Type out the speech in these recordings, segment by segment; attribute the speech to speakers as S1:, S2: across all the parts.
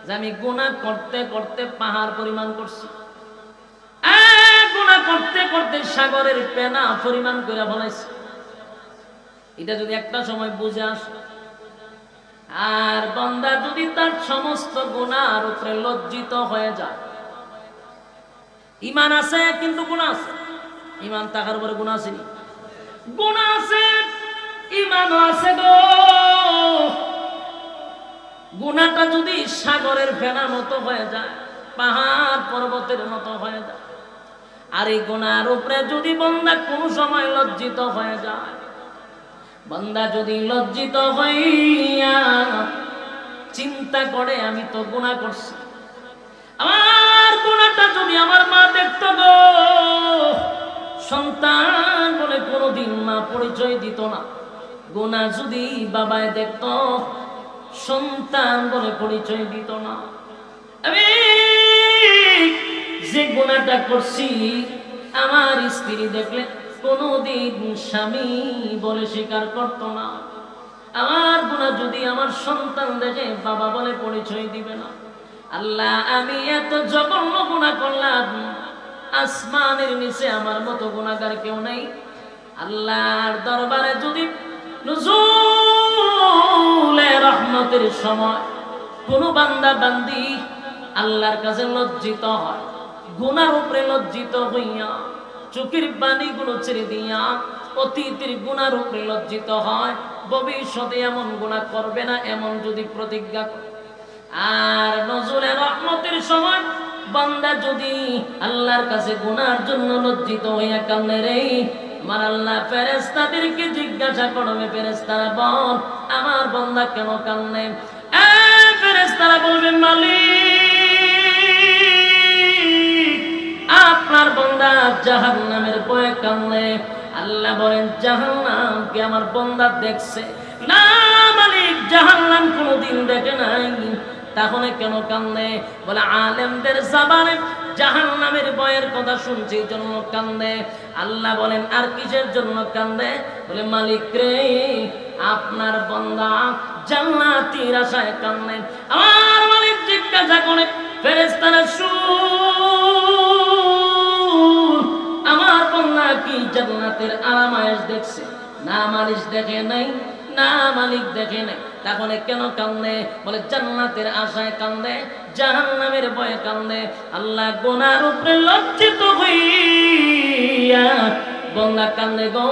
S1: যে আমি গুনাহ করতে করতে পাহাড় পরিমাণ করছি, গুনাহ করতে করতে সাগরের পেনা পরিমাণ করে ফেলাইছি। এটা যদি একটা সময় বুঝে আসে, আর বান্দা যদি তার সমস্ত গুনার উপরে লজ্জিত হয়ে যায়, ঈমান আছে কিন্তু গুনাহ আছে, ঈমান থাকার উপরে গুনাহ আছে, গুনাহ আছে ঈমানও আছে গো। গুনাহটা যদি সাগরের ফেনার মতো হয়ে যায়, পাহাড় পর্বতের মতো হয়ে যায়, আর এই গুনার উপরে যদি বান্দা কোনো সময় লজ্জিত হয়ে যায়, বান্দা যদি লজ্জিত হইয়া চিন্তা করে আমি তো গুনাহ করছি, আমার গুনাহটা যদি আমার মা দেখতো গো, সন্তান বলে কোনোদিন মা পরিচয় দিত না। গুনাহ যদি বাবায় দেখতো, সন্তান বলে পরিচয় দিত না। আমি যে গুনাহটা করছি আমার স্ত্রী দেখলে কোনোদিন স্বামী বলে স্বীকার করতো না। আমার গুনাহ যদি আমার সন্তান দেখে বাবা বলে পরিচয় দিবে না। আল্লাহ, আমি এত জঘন্য গুনাহ করলাম, আসমানের নিচে আমার মতো গুনাহগার কেউ নাই। আল্লাহর দরবারে যদি নুজুলে রহমতের সময় কোন বান্দা বান্দি আল্লাহর কাছে লজ্জিত হয়, গুনার উপরে লজ্জিত হইয়া চোখের পানিগুলো ছেড়ে দিয়া অতীতের গুনার উপরে লজ্জিত হয়, ভবিষ্যতে এমন গুনাহ করবে না এমন যদি প্রতিজ্ঞা করে, আর নজরুলের রহমতের সময় বান্দা যদি আল্লাহর কাছে গুনার জন্য লজ্জিত হইয়া কান্দে রে, আমার আল্লাহ ফেরেশতাদেরকে জিজ্ঞাসা করবে, ফেরেশতারা বল আমার বান্দা কেন কান্দে? ফেরেশতারা বলবে মালিক আপনার বান্দা জাহান্নামের ভয়ে কান্দে। আল্লাহ বলেন জাহান্নামকে আমার বান্দা দেখছে না? মালিক জাহান্নাম কোনোদিন দেখে নাই, তাহলে কেন কান্দে? বলে আলেমদের জবানে জাহান্নামের ভয়ের কথা শুনছে এই জন্য কান্দে। আল্লাহ বলেন আর কিসের জন্য কান্দে? বলে মালিক রে আপনার বান্দা জান্নাতের আশায় কান্দে। আমার মালিক জিজ্ঞাসা করে ফেরেশতারা শুন, আমার বান্দা কি জান্নাতের আরামায়েশ দেখছে? না মালিক দেখে নাই, না মালিক দেখে নাই, তাহলে কেন কান্দে? বলে জান্নাতের আশায় কান্দে, জাহান্নামের ভয়ে কান্দে। আল্লাহ গুনার উপরে লজ্জিত হইয়া বান্দা কান্দে গো।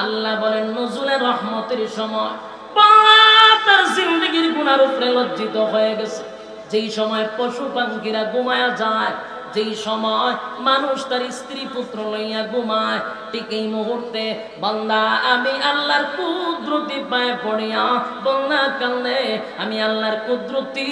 S1: আল্লাহ বলেন নজরুলের রহমতের সময় বান্দা তার জিন্দেগির গুনার উপরে লজ্জিত হয়ে গেছে। যেই সময় পশু পাখিরা ঘুমায়া যায়, যেই সময় মানুষ তার স্ত্রী পুত্র লইয়া ঘুমায়, ঠিক এই মুহূর্তে বান্দা আমি আল্লাহর কুদরতি পায়ে পড়িয়া বান্দা কান্দে। আমি আল্লাহর কুদরতি,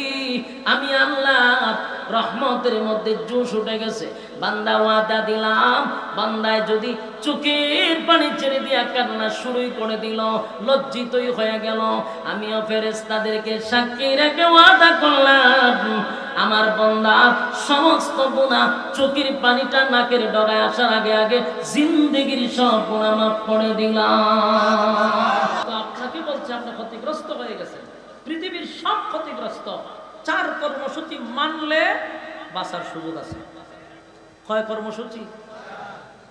S1: আমি আল্লাহর রহমতের মধ্যে জোশ উঠে গেছে। বান্দা ওয়াদা দিলাম, বান্দায় যদি চোখের পানি ছেড়ে দিয়া কান্না শুরুই করে দিল, লজ্জিতই হয়ে গেল, আমিও ফেরেশতাদেরকে সাক্ষী রেখে ওয়াদা করলাম আমার বান্দা সমস্ত গুনাহ চোখের পানিটা নাকের ডগায় আসার আগে আগে জিন্দেগির সব গুনাহ মাফ করে দিলাম। তো আপনাকে বলছে আপনি ক্ষতিগ্রস্ত হয়ে গেছেন, পৃথিবীর সব ক্ষতিগ্রস্ত। 4 কর্মসূচি মানলে বাঁচার সুযোগ আছে। কয় কর্মসূচি?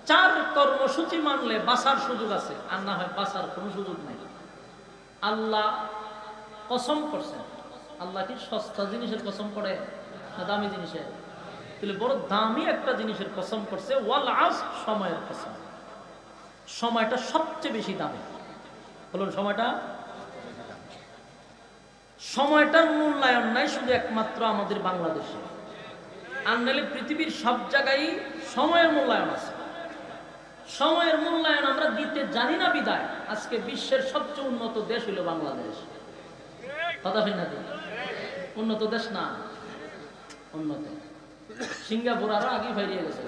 S1: 4 কর্মসূচি মানলে বাঁচার সুযোগ আছে, আর না হয় বাঁচার কোনো সুযোগ নেই। আল্লাহ কসম করছেন। আল্লাহ কি সস্তা জিনিসের কসম করে না দামি জিনিসের? তাহলে বড় দামি একটা জিনিসের কসম করছে, ওয়াল আসর, সময়ের কসম। সময়টা সবচেয়ে বেশি দামি। বলুন সময়টা। সময়টার মূল্যায়ন নাই শুধু একমাত্র আমাদের বাংলাদেশে, আনলে পৃথিবীর সব জায়গায় সময়ের মূল্যায়ন আছে। সময়ের মূল্যায়ন আমরা দিতে জানি না বিদায় আজকে বিশ্বের সবচেয়ে উন্নত দেশ হলো বাংলাদেশ। কথা হয় না? উন্নত দেশ না, উন্নত। সিঙ্গাপুর আরো আগে ফিরিয়ে গেছে,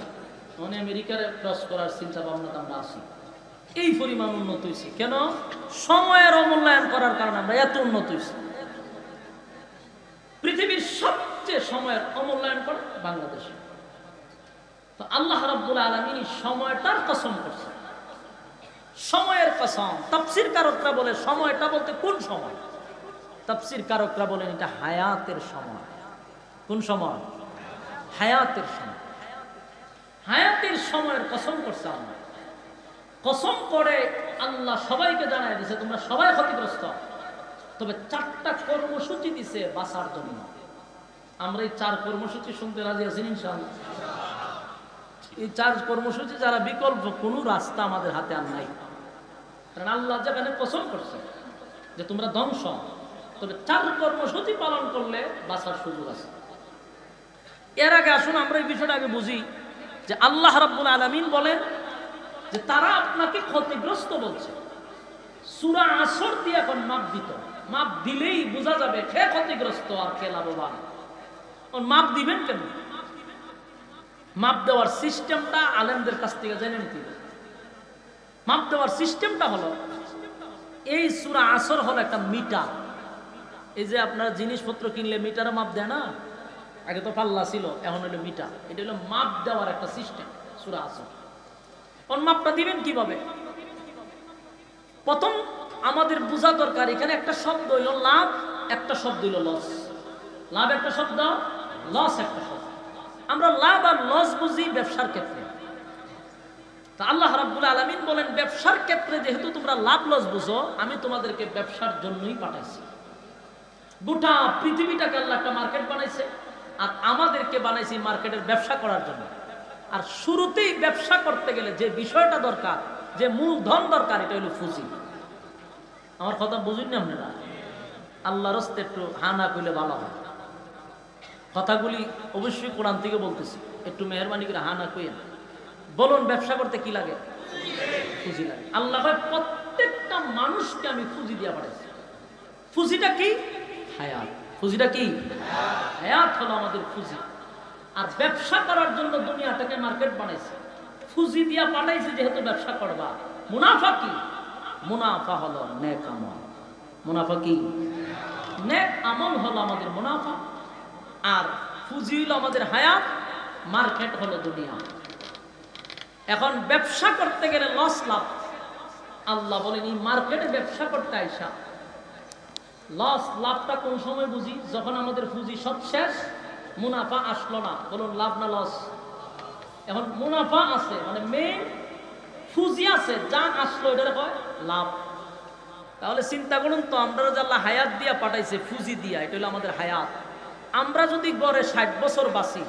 S1: মানে আমেরিকার ক্রস করার চিন্তা ভাবনাতে আমরা আছি। এই পরিমাণ উন্নত হয়েছি কেন? সময়ের অমূল্যায়ন করার কারণে আমরা এত উন্নত হয়েছি। পৃথিবীর সবচেয়ে সময়ের অমূল্যায়ন করে বাংলাদেশ। তো আল্লাহ রাব্বুল আলামিন সময়টার কসম করছে, সময়ের কসম। তাফসীর কারকরা বলে সময়টা বলতে কোন সময়? তাফসীর কারকরা বলেন এটা হায়াতের সময়। কোন সময়? হায়াতের সময়। হায়াতের সময়ের কসম করছে আল্লাহ। কসম করে আল্লাহ সবাইকে জানায় দিছে তোমরা সবাই ক্ষতিগ্রস্ত, তবে 4টা কর্মসূচি দিছে বাঁচার জন্য। আমরা এই 4 কর্মসূচি শুনতে রাজি আছি ইনশাআল্লাহ। এই 4 কর্মসূচি যারা বিকল্প কোনো রাস্তা আমাদের হাতে আর নাই, কারণ আল্লাহ যেখানে কসম করছে যে তোমরা ধ্বংস, তবে 4 কর্মসূচি পালন করলে বাঁচার সুযোগ আছে। এর আগে আসুন আমরা এই বিষয়টা আগে বুঝি যে আল্লাহ রাব্বুল আলামিন বলেন যে তারা আপনাকে ক্ষতিগ্রস্ত বলছে। সূরা আসর দিয়ে এখন মাপ দিত, মাপ দিলেই বোঝা যাবে কে ক্ষতিগ্রস্ত আর কে লাভবান। মাপ দিবেন কেন? মাপ দেওয়ার সিস্টেমটা আলেমদের কাছ থেকে জেনে নিতে হবে। মাপ দেওয়ার সিস্টেমটা হলো, এই সূরা আসর হলো একটা মিটার। এই যে আপনারা জিনিসপত্র কিনলে মিটারে মাপ দেয় না, আগে তো পাল্লা ছিল, এখন হলো মিটার। এটা হলো মাপ দেওয়ার একটা সিস্টেম সূরা আসর। কোন মাপটা দিবেন কিভাবে? প্রথম আমাদের বোঝা দরকার, এখানে একটা শব্দ হইল লাভ, একটা শব্দ হইল লস। লাভ একটা শব্দ, লস একটা শব্দ। আমরা লাভ আর লস বুঝি ব্যবসার ক্ষেত্রে। তা আল্লাহ রাব্বুল আলামিন বলেন ব্যবসার ক্ষেত্রে যেহেতু তোমরা লাভ লস বুঝো, আমি তোমাদেরকে ব্যবসার জন্যই পাঠাইছি। গোটা পৃথিবীটাকে আল্লাহ একটা মার্কেট বানাইছে, আর আমাদেরকে বানাইছি মার্কেটের ব্যবসা করার জন্য। আর শুরুতেই ব্যবসা করতে গেলে যে বিষয়টা দরকার, যে মূলধন দরকার, এটা হলো পুঁজি। আমার কথা বুঝুন না আপনারা? আল্লাহর রাস্তে একটু হানা কইলে ভালো হয়। কথাগুলি অবশ্যই কোরআন থেকে বলতেছি, একটু মেহরবানি করে হানা কইেন। বলুন ব্যবসা করতে কি লাগে? পুঁজি লাগে। আল্লাহ প্রত্যেকটা মানুষকে আমি পুঁজি দিয়া পাঠাইছি। পুঁজিটা কি? হায়াত। পুঁজিটা কি? হায়াত হলো আমাদের পুঁজি। আর ব্যবসা করার জন্য দুনিয়াটাকে মার্কেট বানাইছে, পুঁজি দিয়া পাঠাইছে যেহেতু ব্যবসা করবা। মুনাফা কি? মুনাফা হলো নেক আমল। মুনাফা কি? নেক আমল হলো আমাদের মুনাফা, আর পুঁজি হলো আমাদের হায়াত, মার্কেট হলো দুনিয়া। এখন ব্যবসা করতে গেলে লস লাভ, আল্লাহ বলেন এই মার্কেটে ব্যবসা করতে আইসা লস লাভটা কোন সময় বুঝি? যখন আমাদের পুঁজি সব শেষ, মুনাফা আসলো না। বলুন লাভ না লস? এখন মুনাফা আছে মানে মেইন পুঁজি আছে, যা আসলো এটা হয় লাভ। তাহলে চিন্তা করুন তো, আমরা যে আল্লাহ হায়াত দিয়া পাঠাইছে পুঁজি দিয়া, এটা হলো আমাদের হায়াত। আমরা যদি গড়ে 60 বছর বাঁচি,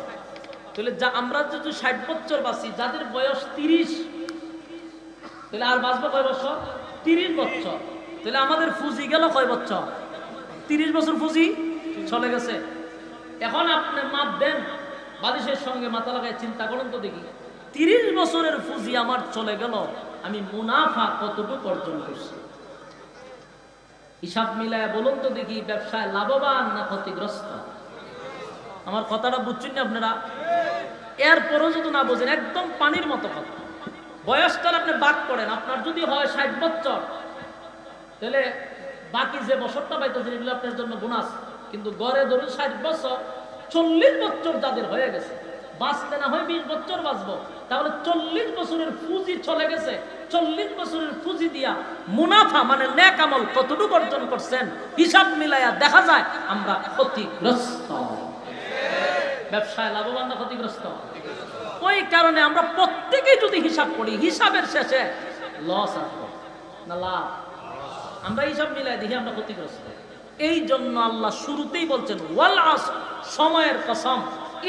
S1: তাহলে আমরা যদি 60 বছর বাঁচি, যাদের বয়স 30, তাহলে আর বাঁচবো কয় বছর? 30 বছর। তাহলে আমাদের পুঁজি গেল কয় বছর? 30 বছর পুঁজি চলে গেছে। এখন আপনি মাপ দেন, বালিশের সঙ্গে মাথা লাগায় চিন্তা করুন তো দেখি, 30 বছরের পুঁজি আমার চলে গেল, আমি মুনাফা কতটুকু অর্জন করছি? হিসাব মিলায় বলুন তো দেখি, ব্যবসায় লাভবান না ক্ষতিগ্রস্ত? আমার কথাটা বুঝছেন না আপনারা? এরপরও যদি না বোঝেন, একদম পানির মতো কথা। বয়সটা আপনি বাদ করেন, আপনার যদি হয় 60 বছর, তাহলে বাকি যে বছরটা পাইতেছেন এগুলো আপনার জন্য বোনাস। কিন্তু গড়ে ধরুন 60 বছর, 40 বছর যাদের হয়ে গেছে, বাঁচতে না হয় 20 বছর বাঁচবো, তাহলে 40 বছরের পুঁজি চলে গেছে। 40 বছরের পুঁজি দিয়া মুনাফা মানে নেক আমল কতটুকু অর্জন করছেন? হিসাব মিলাইয়া দেখা যায় আমরা ক্ষতিগ্রস্ত। ব্যবসায় লাভবান না ক্ষতিগ্রস্ত? ওই কারণে আমরা প্রত্যেকেই যদি হিসাব করি, হিসাবের শেষে লস আসবে না লাভ? আমরা হিসাব মিলাই দেখি আমরা ক্ষতিগ্রস্ত। এই জন্য আল্লাহ শুরুতেই বলছেন ওয়াল আসর, সময়ের কসম,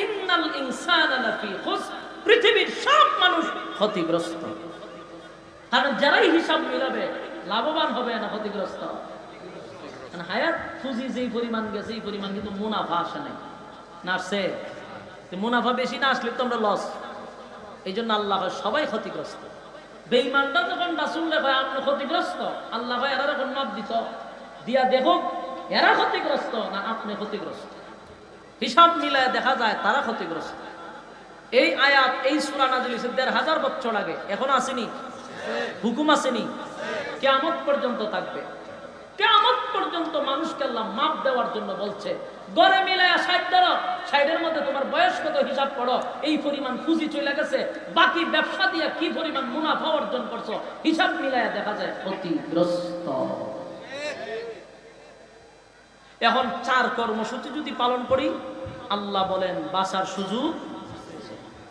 S1: ইন্নাল ইনসানা লাফি খুসর, পৃথিবীর সব মানুষ ক্ষতিগ্রস্ত। কারণ যারাই হিসাব মিলাবে লাভবান হবে না ক্ষতিগ্রস্ত। কারণ হায়াত পুঁজি যেই পরিমাণ গেছে এই পরিমাণ কিন্তু মুনাফা আসে নাই, না আসছে? মুনাফা বেশি না আসলে তো আমরা লস। এই জন্য আল্লাহ সবাই ক্ষতিগ্রস্ত। বেঈমানটা যখন রাসূল হয় আপনি ক্ষতিগ্রস্ত, আল্লাহ এরা যখন মাপ দিত দিয়া দেখো এরা ক্ষতিগ্রস্ত না আপনি ক্ষতিগ্রস্ত, হিসাব মিলায় দেখা যায় তারা ক্ষতিগ্রস্ত। এই আয়াত, এই সূরা নাযিল হয়েছে ১৫০০ বছর আগে, এখন আসেনি? হুকুম আসেনি? কিয়ামত পর্যন্ত থাকবে। কিয়ামত পর্যন্ত মানুষকে আল্লাহ মাপ দেওয়ার জন্য বলছে। গড়ে মিলায়া 60 ধরো, 60-এর মধ্যে তোমার বয়স কত হিসাব করো, এই পরিমাণ পুঁজি চলে গেছে, বাকি ব্যবসা দিয়ে কি পরিমাণ মুনাফা অর্জন করছো, হিসাব মিলায়া দেখা যায় ক্ষতিগ্রস্ত। এখন 4 কর্মসূচি যদি পালন করি আল্লাহ বলেন বাঁচার সুযোগ।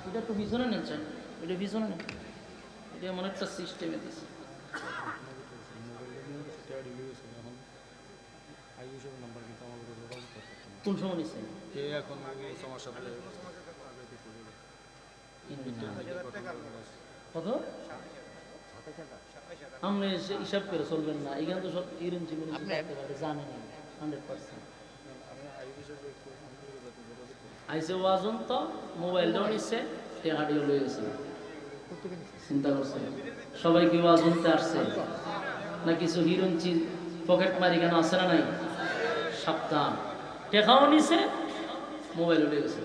S1: এটা একটু পিছনে নিচ্ছেন, এটা পিছনে নেন, এটা এমন একটা সিস্টেমে দিচ্ছে। কোন সময় নিচ্ছে কত আপনি হিসাব করে চলবেন না, এখানে তো সব ইরেঞ্জি জানেন 100%। আইসে ওয়াজন তো মোবাইলটাও নিচ্ছে, টেহাটিও লয়ে গেছে। চিন্তা করছে সবাই কি ওয়াজনতে আসছে না কিছু হিরঞ্চি পকেট মারি কেন আছে না নাই? সাবধান, টেকাও নিছে, মোবাইলও লয়ে গেছে।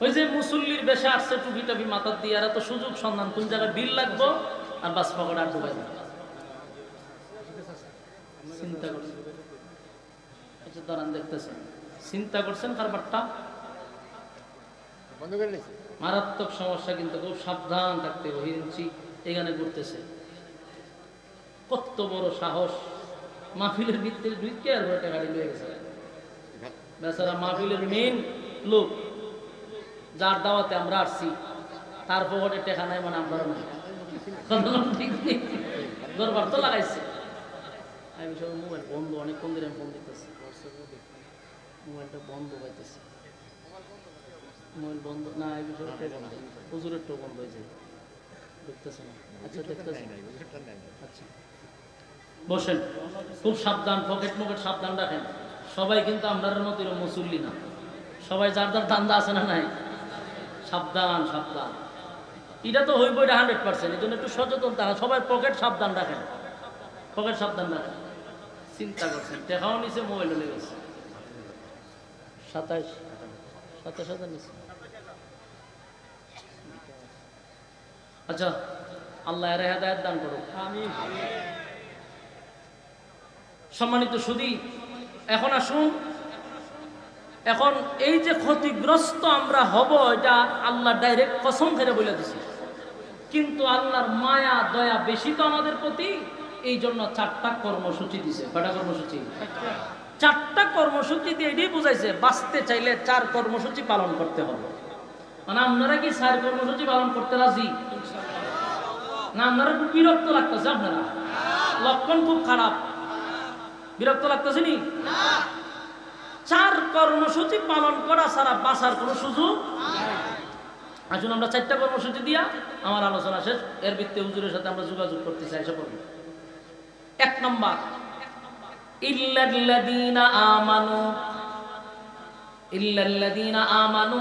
S1: ওই যে মুসল্লির বেশে আসছে, টুপি টাপি মাথার দিয়ে, আর তো সুযোগ সন্ধান কোন জায়গায় বিল লাগবো আর বাস পকেট আর ঢুকাই দেবে। চিন্তা করছেন, আচ্ছা দাঁড়ান দেখতেছেন, চিন্তা করছেন কারবারটা মারাত্মক সমস্যা, কিন্তু খুব সাবধান থাকতে হবে। হিরঞ্চি এখানে ঘুরতেছে, কত বড় সাহস, মাহফিলের ভিতরে ঢুকে আর একটা গাড়ি লয়ে গেছে। বেচারা মাহফিলের মেইন লোক, যার দাওয়াতে আমরা আসছি, তার পকেটে টেকা নাই, মানে আমরা নাই, ঠিক নেই, দরবার তো লাগাইছে। আমি সব মোবাইল বন্ধ, অনেকক্ষণ ধরে আমি ফোন দিতেছি, মোবাইলটা বন্ধ পাইতেছি, মোবাইল বন্ধ না, এই বিষয়টা বন্ধ, হুজুরেরটাও বন্ধ হয়েছে, দেখতেছে না। আচ্ছা দেখতেছে, আচ্ছা বসেন, খুব সাবধান, পকেট মকেট সাবধান রাখেন। সবাই কিন্তু আপনার মতো মুসল্লি না, সবাই যার যার ধান্দা আছে না নাই, সাবধান সাবধান। এটা তো হইব, এটা 100%। এই জন্য একটু সচেতন থাকা, সবাই পকেট সাবধান রাখেন, পকেট সাবধান রাখেন। চিন্তা করছেন, টেকাও নিচে, মোবাইলও লেগেছে। 27,000 নিচে। আচ্ছা, আল্লাহ এর হেদায়েত দান করুক। আমিন। সম্মানিত সুধী, এখন আসুন, এখন এই যে ক্ষতিগ্রস্ত আমরা হব, এটা আল্লাহ ডাইরেক্ট কসম করে বলে দিছে। কিন্তু আল্লাহর মায়া দয়া বেশি তো আমাদের প্রতি, এই জন্য 4টা কর্মসূচি দিছে। কয়টা কর্মসূচি? 4টা কর্মসূচি দিয়ে এটাই বুঝাইছে, বাঁচতে চাইলে 4 কর্মসূচি পালন করতে হবে। মানে আপনারা কি 4 কর্মসূচি পালন করতে রাজি না? আপনারা খুব বিরক্ত লাগতেছে, আপনারা লক্ষণ খুব খারাপ, বিরক্ত লাগতেছে নি? 4 কর্মসূচি পালন করা ছাড়া বাঁচার কোনো সুযোগ। আসুন আমরা 4টা কর্মসূচি দিয়া আমার আলোচনা শেষ। এর ভিত্তিতে হুজুরের সাথে আমরা যোগাযোগ করতে চাই। এসে পড়ব। 1 নম্বর, ইল্লাল্লাযীনা আমানু। ইল্লাল্লাযীনা আমানু,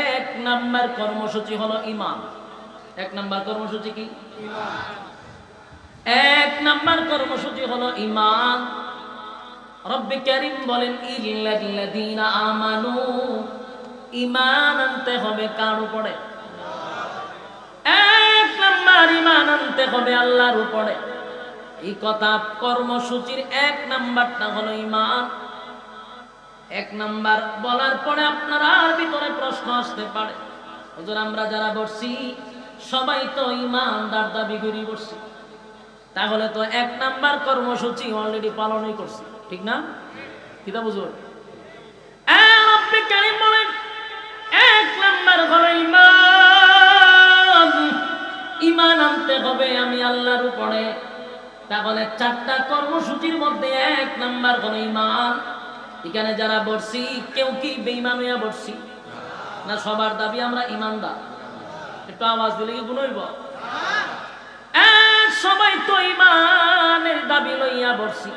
S1: 1 নম্বর কর্মসূচি হলো ঈমান। 1 নম্বর কর্মসূচি কি? ঈমান। 1 নম্বর কর্মসূচি হলো ঈমান। রব্বে কারীম বলেন ইল্লাল্লাযীনা আমানু, ঈমান আনতে হবে কার উপরে? 1 নম্বর ঈমান আনতে হবে আল্লাহর উপরে। এই কথা কর্মসূচির 1 নম্বরটা হলো ঈমান। 1 নম্বর বলার পরে আপনার ভিতরে প্রশ্ন আসতে পারে, হুজুর আমরা যারা বসছি সবাই তো ঈমানদার দাবি করি বসছি, তাহলে তো 1 নম্বর কর্মসূচি অলরেডি পালনই করছি, ঠিক না? কিতা বুঝুন? রব্বে কারীম বলেন 1 নম্বর হলো ঈমান। ঈমান আনতে হবে আমি আল্লাহর উপরে। তাহলে 4টা কর্মসূচির মধ্যে 1 নম্বর হলো ঈমান। এখানে যারা বসছি কেউ কি বেঈমান হইয়া বসছি না? সবার দাবি আমরা ঈমানদার। একটু আওয়াজ দিলে কি গুণ হইব? সবাই তো ঈমানের দাবি লইয়া বসছি,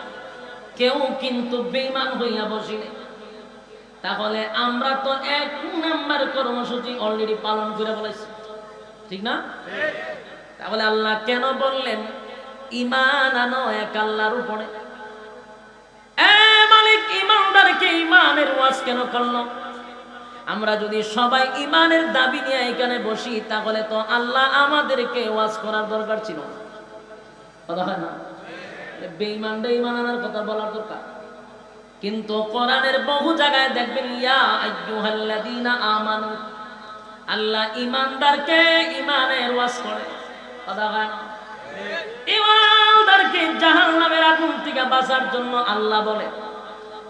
S1: কেউ কিন্তু বেঈমান হইয়া বসিনি। তাহলে আমরা তো 1 নম্বর কর্মসূচি অলরেডি পালন করে বলেছি, ঠিক না? তাহলে আল্লাহ কেন বললেন ঈমান আনো এক আল্লাহর উপরে? মালিক ঈমানদারকে ঈমানের ওয়াজ কেন করলো? আমরা যদি সবাই ঈমানের দাবি নিয়ে এখানে বসি, তাহলে তো আল্লাহ আমাদেরকে ওয়াজ করার দরকার ছিল না। কথা হয় না? বেঈমানরা ঈমান আনার কথা বলার দরকার। কিন্তু কোরআনের বহু জায়গায় দেখবেন ইয়া আইয়ুহাল্লাযীনা আমানু, আল্লাহ ঈমানদারকে ঈমানের ওয়াজ করে। কথা হয় না? ঈমানদারকে জাহান্নামের আগুন থেকে বাঁচার জন্য আল্লাহ বলে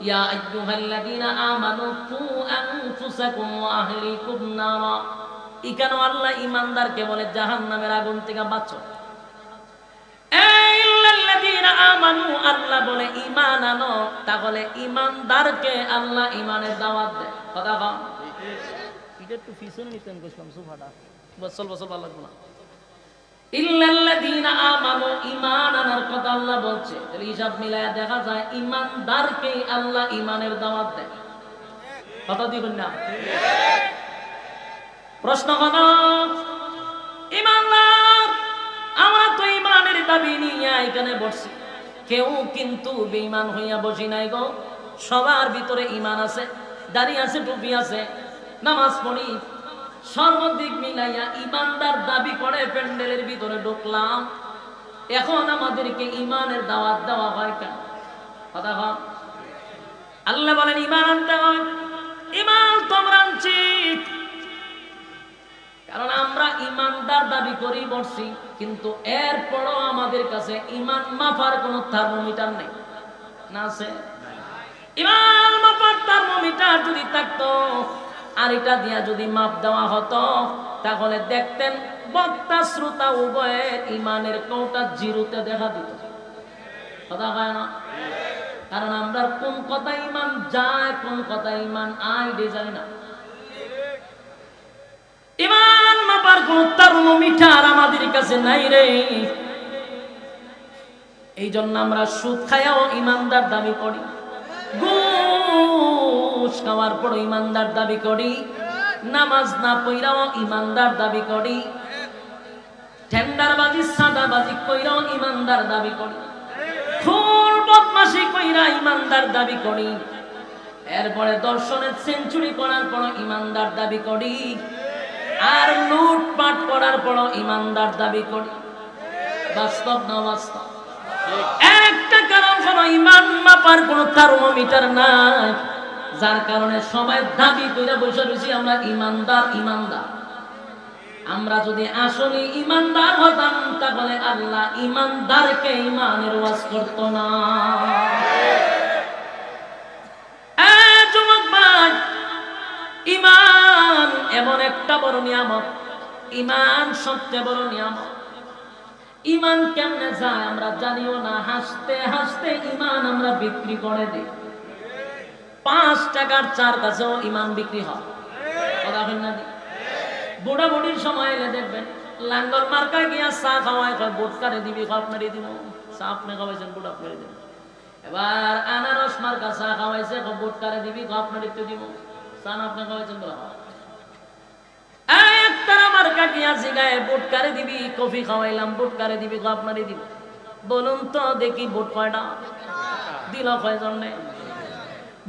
S1: ইয়া আইয়ুহাল্লাযীনা আমানু কু আনফুসাকুম ওয়া আহলিকুম নারা। এখানে আল্লাহ ঈমানদারকে বলে জাহান্নামের আগুন থেকে বাঁচো। ইল্লাল্লাযীনা আমানু, আল্লাহ বলে ঈমান আনো। তাহলে ঈমানদারকে আল্লাহ ঈমানের দাওয়াত দেয়। কথা কম এটা একটু পিছনে নিতেন কইলাম সোফাটা বসল বসল ভালো লাগবে না। ইল্লাল্লাযীনা আমানু, ঈমান আনার কথা আল্লাহ বলছে। তাহলে হিসাব মিলায়া দেখা যায় ঈমানদারকে আল্লাহ ঈমানের দাওয়াত দেয়। কথা দিবেন না? প্রশ্ন হলো ঈমানদার, আমরা তো ঈমানের দাবি নিয়ে এখানে বসছি, কেউ কিন্তু বেঈমান হইয়া বসি নাই গো। সবার ভিতরে ঈমান আছে, দাড়ি আছে, টুপি আছে, নামাজ পড়ি, সর্বদিক মিলাইয়া ঈমানদার দাবি করে প্যান্ডেলের ভিতরে ঢুকলাম। এখন আমাদেরকে ঈমানের দাওয়াত দেওয়া হয় কেন? কথা হয় আল্লাহ বলেন ঈমান আনতে হয়। ঈমান তোমরা আনছি কারণ আমরা ঈমানদার দাবি করি বসছি, কিন্তু এরপরও আমাদের কাছে ঈমান মাপার কোনো থার্মোমিটার নেই। না আছে? ঈমান মাপার থার্মোমিটার যদি থাকতো আর এটা দিয়া যদি মাপ দেওয়া হতো, তাহলে দেখতেন বক্তা শ্রোতা উভয়ের ঈমানের কোটা জিরোতে দেখা দিত। কথা হয় না? কারণ আমরা কোন কথা ঈমান যায়, কোন কথা ঈমান আয় জানি না। ঈমান মাপার কোন থার্মোমিটার আমাদের কাছে নাই রে। এই জন্য আমরা সুদ খায়াও ঈমানদার দাবি করি, ঘুষ খাওয়ার পর ঈমানদার দাবি করি, নামাজ না পড়াও ঈমানদার দাবি করি, টেন্ডারবাজি সাদাবাজি কইরাও ঈমানদার দাবি করি, খুন বদমাশি কইরা ঈমানদার দাবি করি, এরপরে দর্শনের সেঞ্চুরি করার পর ঈমানদার দাবি করি, আর লুটপাট করার পর ঈমানদার দাবি করি। বাস্তব না বাস্তব? একটা কারণ হলো ঈমান মাপার কোনো থার্মোমিটার নাই, যার কারণে সবাই দাবি কইরা বসে রয়েছি আমরা ঈমানদার ঈমানদার। আমরা যদি আসলে ঈমানদার হতাম তাহলে আল্লাহ ঈমানদারকে ঈমানের ওয়াজ করত না। যুবক ভাই, ঈমান এমন একটা বড় নিয়ামত, ঈমান সবচেয়ে বড় নিয়ামত। ঈমান কেমনে যায় আমরা জানিও না, হাসতে হাসতে ঈমান আমরা বিক্রি করে দিই। 5 টাকার চার কাছেও ঈমান বিক্রি হয়। কথা হয় না? বুড়া বুড়ির সময় এলে দেখবেন লাঙ্গল মার্কায় গিয়া চা খাওয়ায়, বুট কারে দিবি, আপনারই দিব। চা আপনি খাওয়াইছেন, বুট আপনারই দিব। এবার আনারস মার্কা চা খাওয়াইছে, বুট কারে দিবি, আপনারই তো দিব। চা আপনি খাওয়াইছেন বলা একতারা মার্কা গিয়া জিগায় বুট কারে দিবি, কফি খাওয়াইলাম, বুট কারে দিবি, আপনারই দিব। বলুন তো দেখি বুট কয়টা দিল? কয়জন নেই?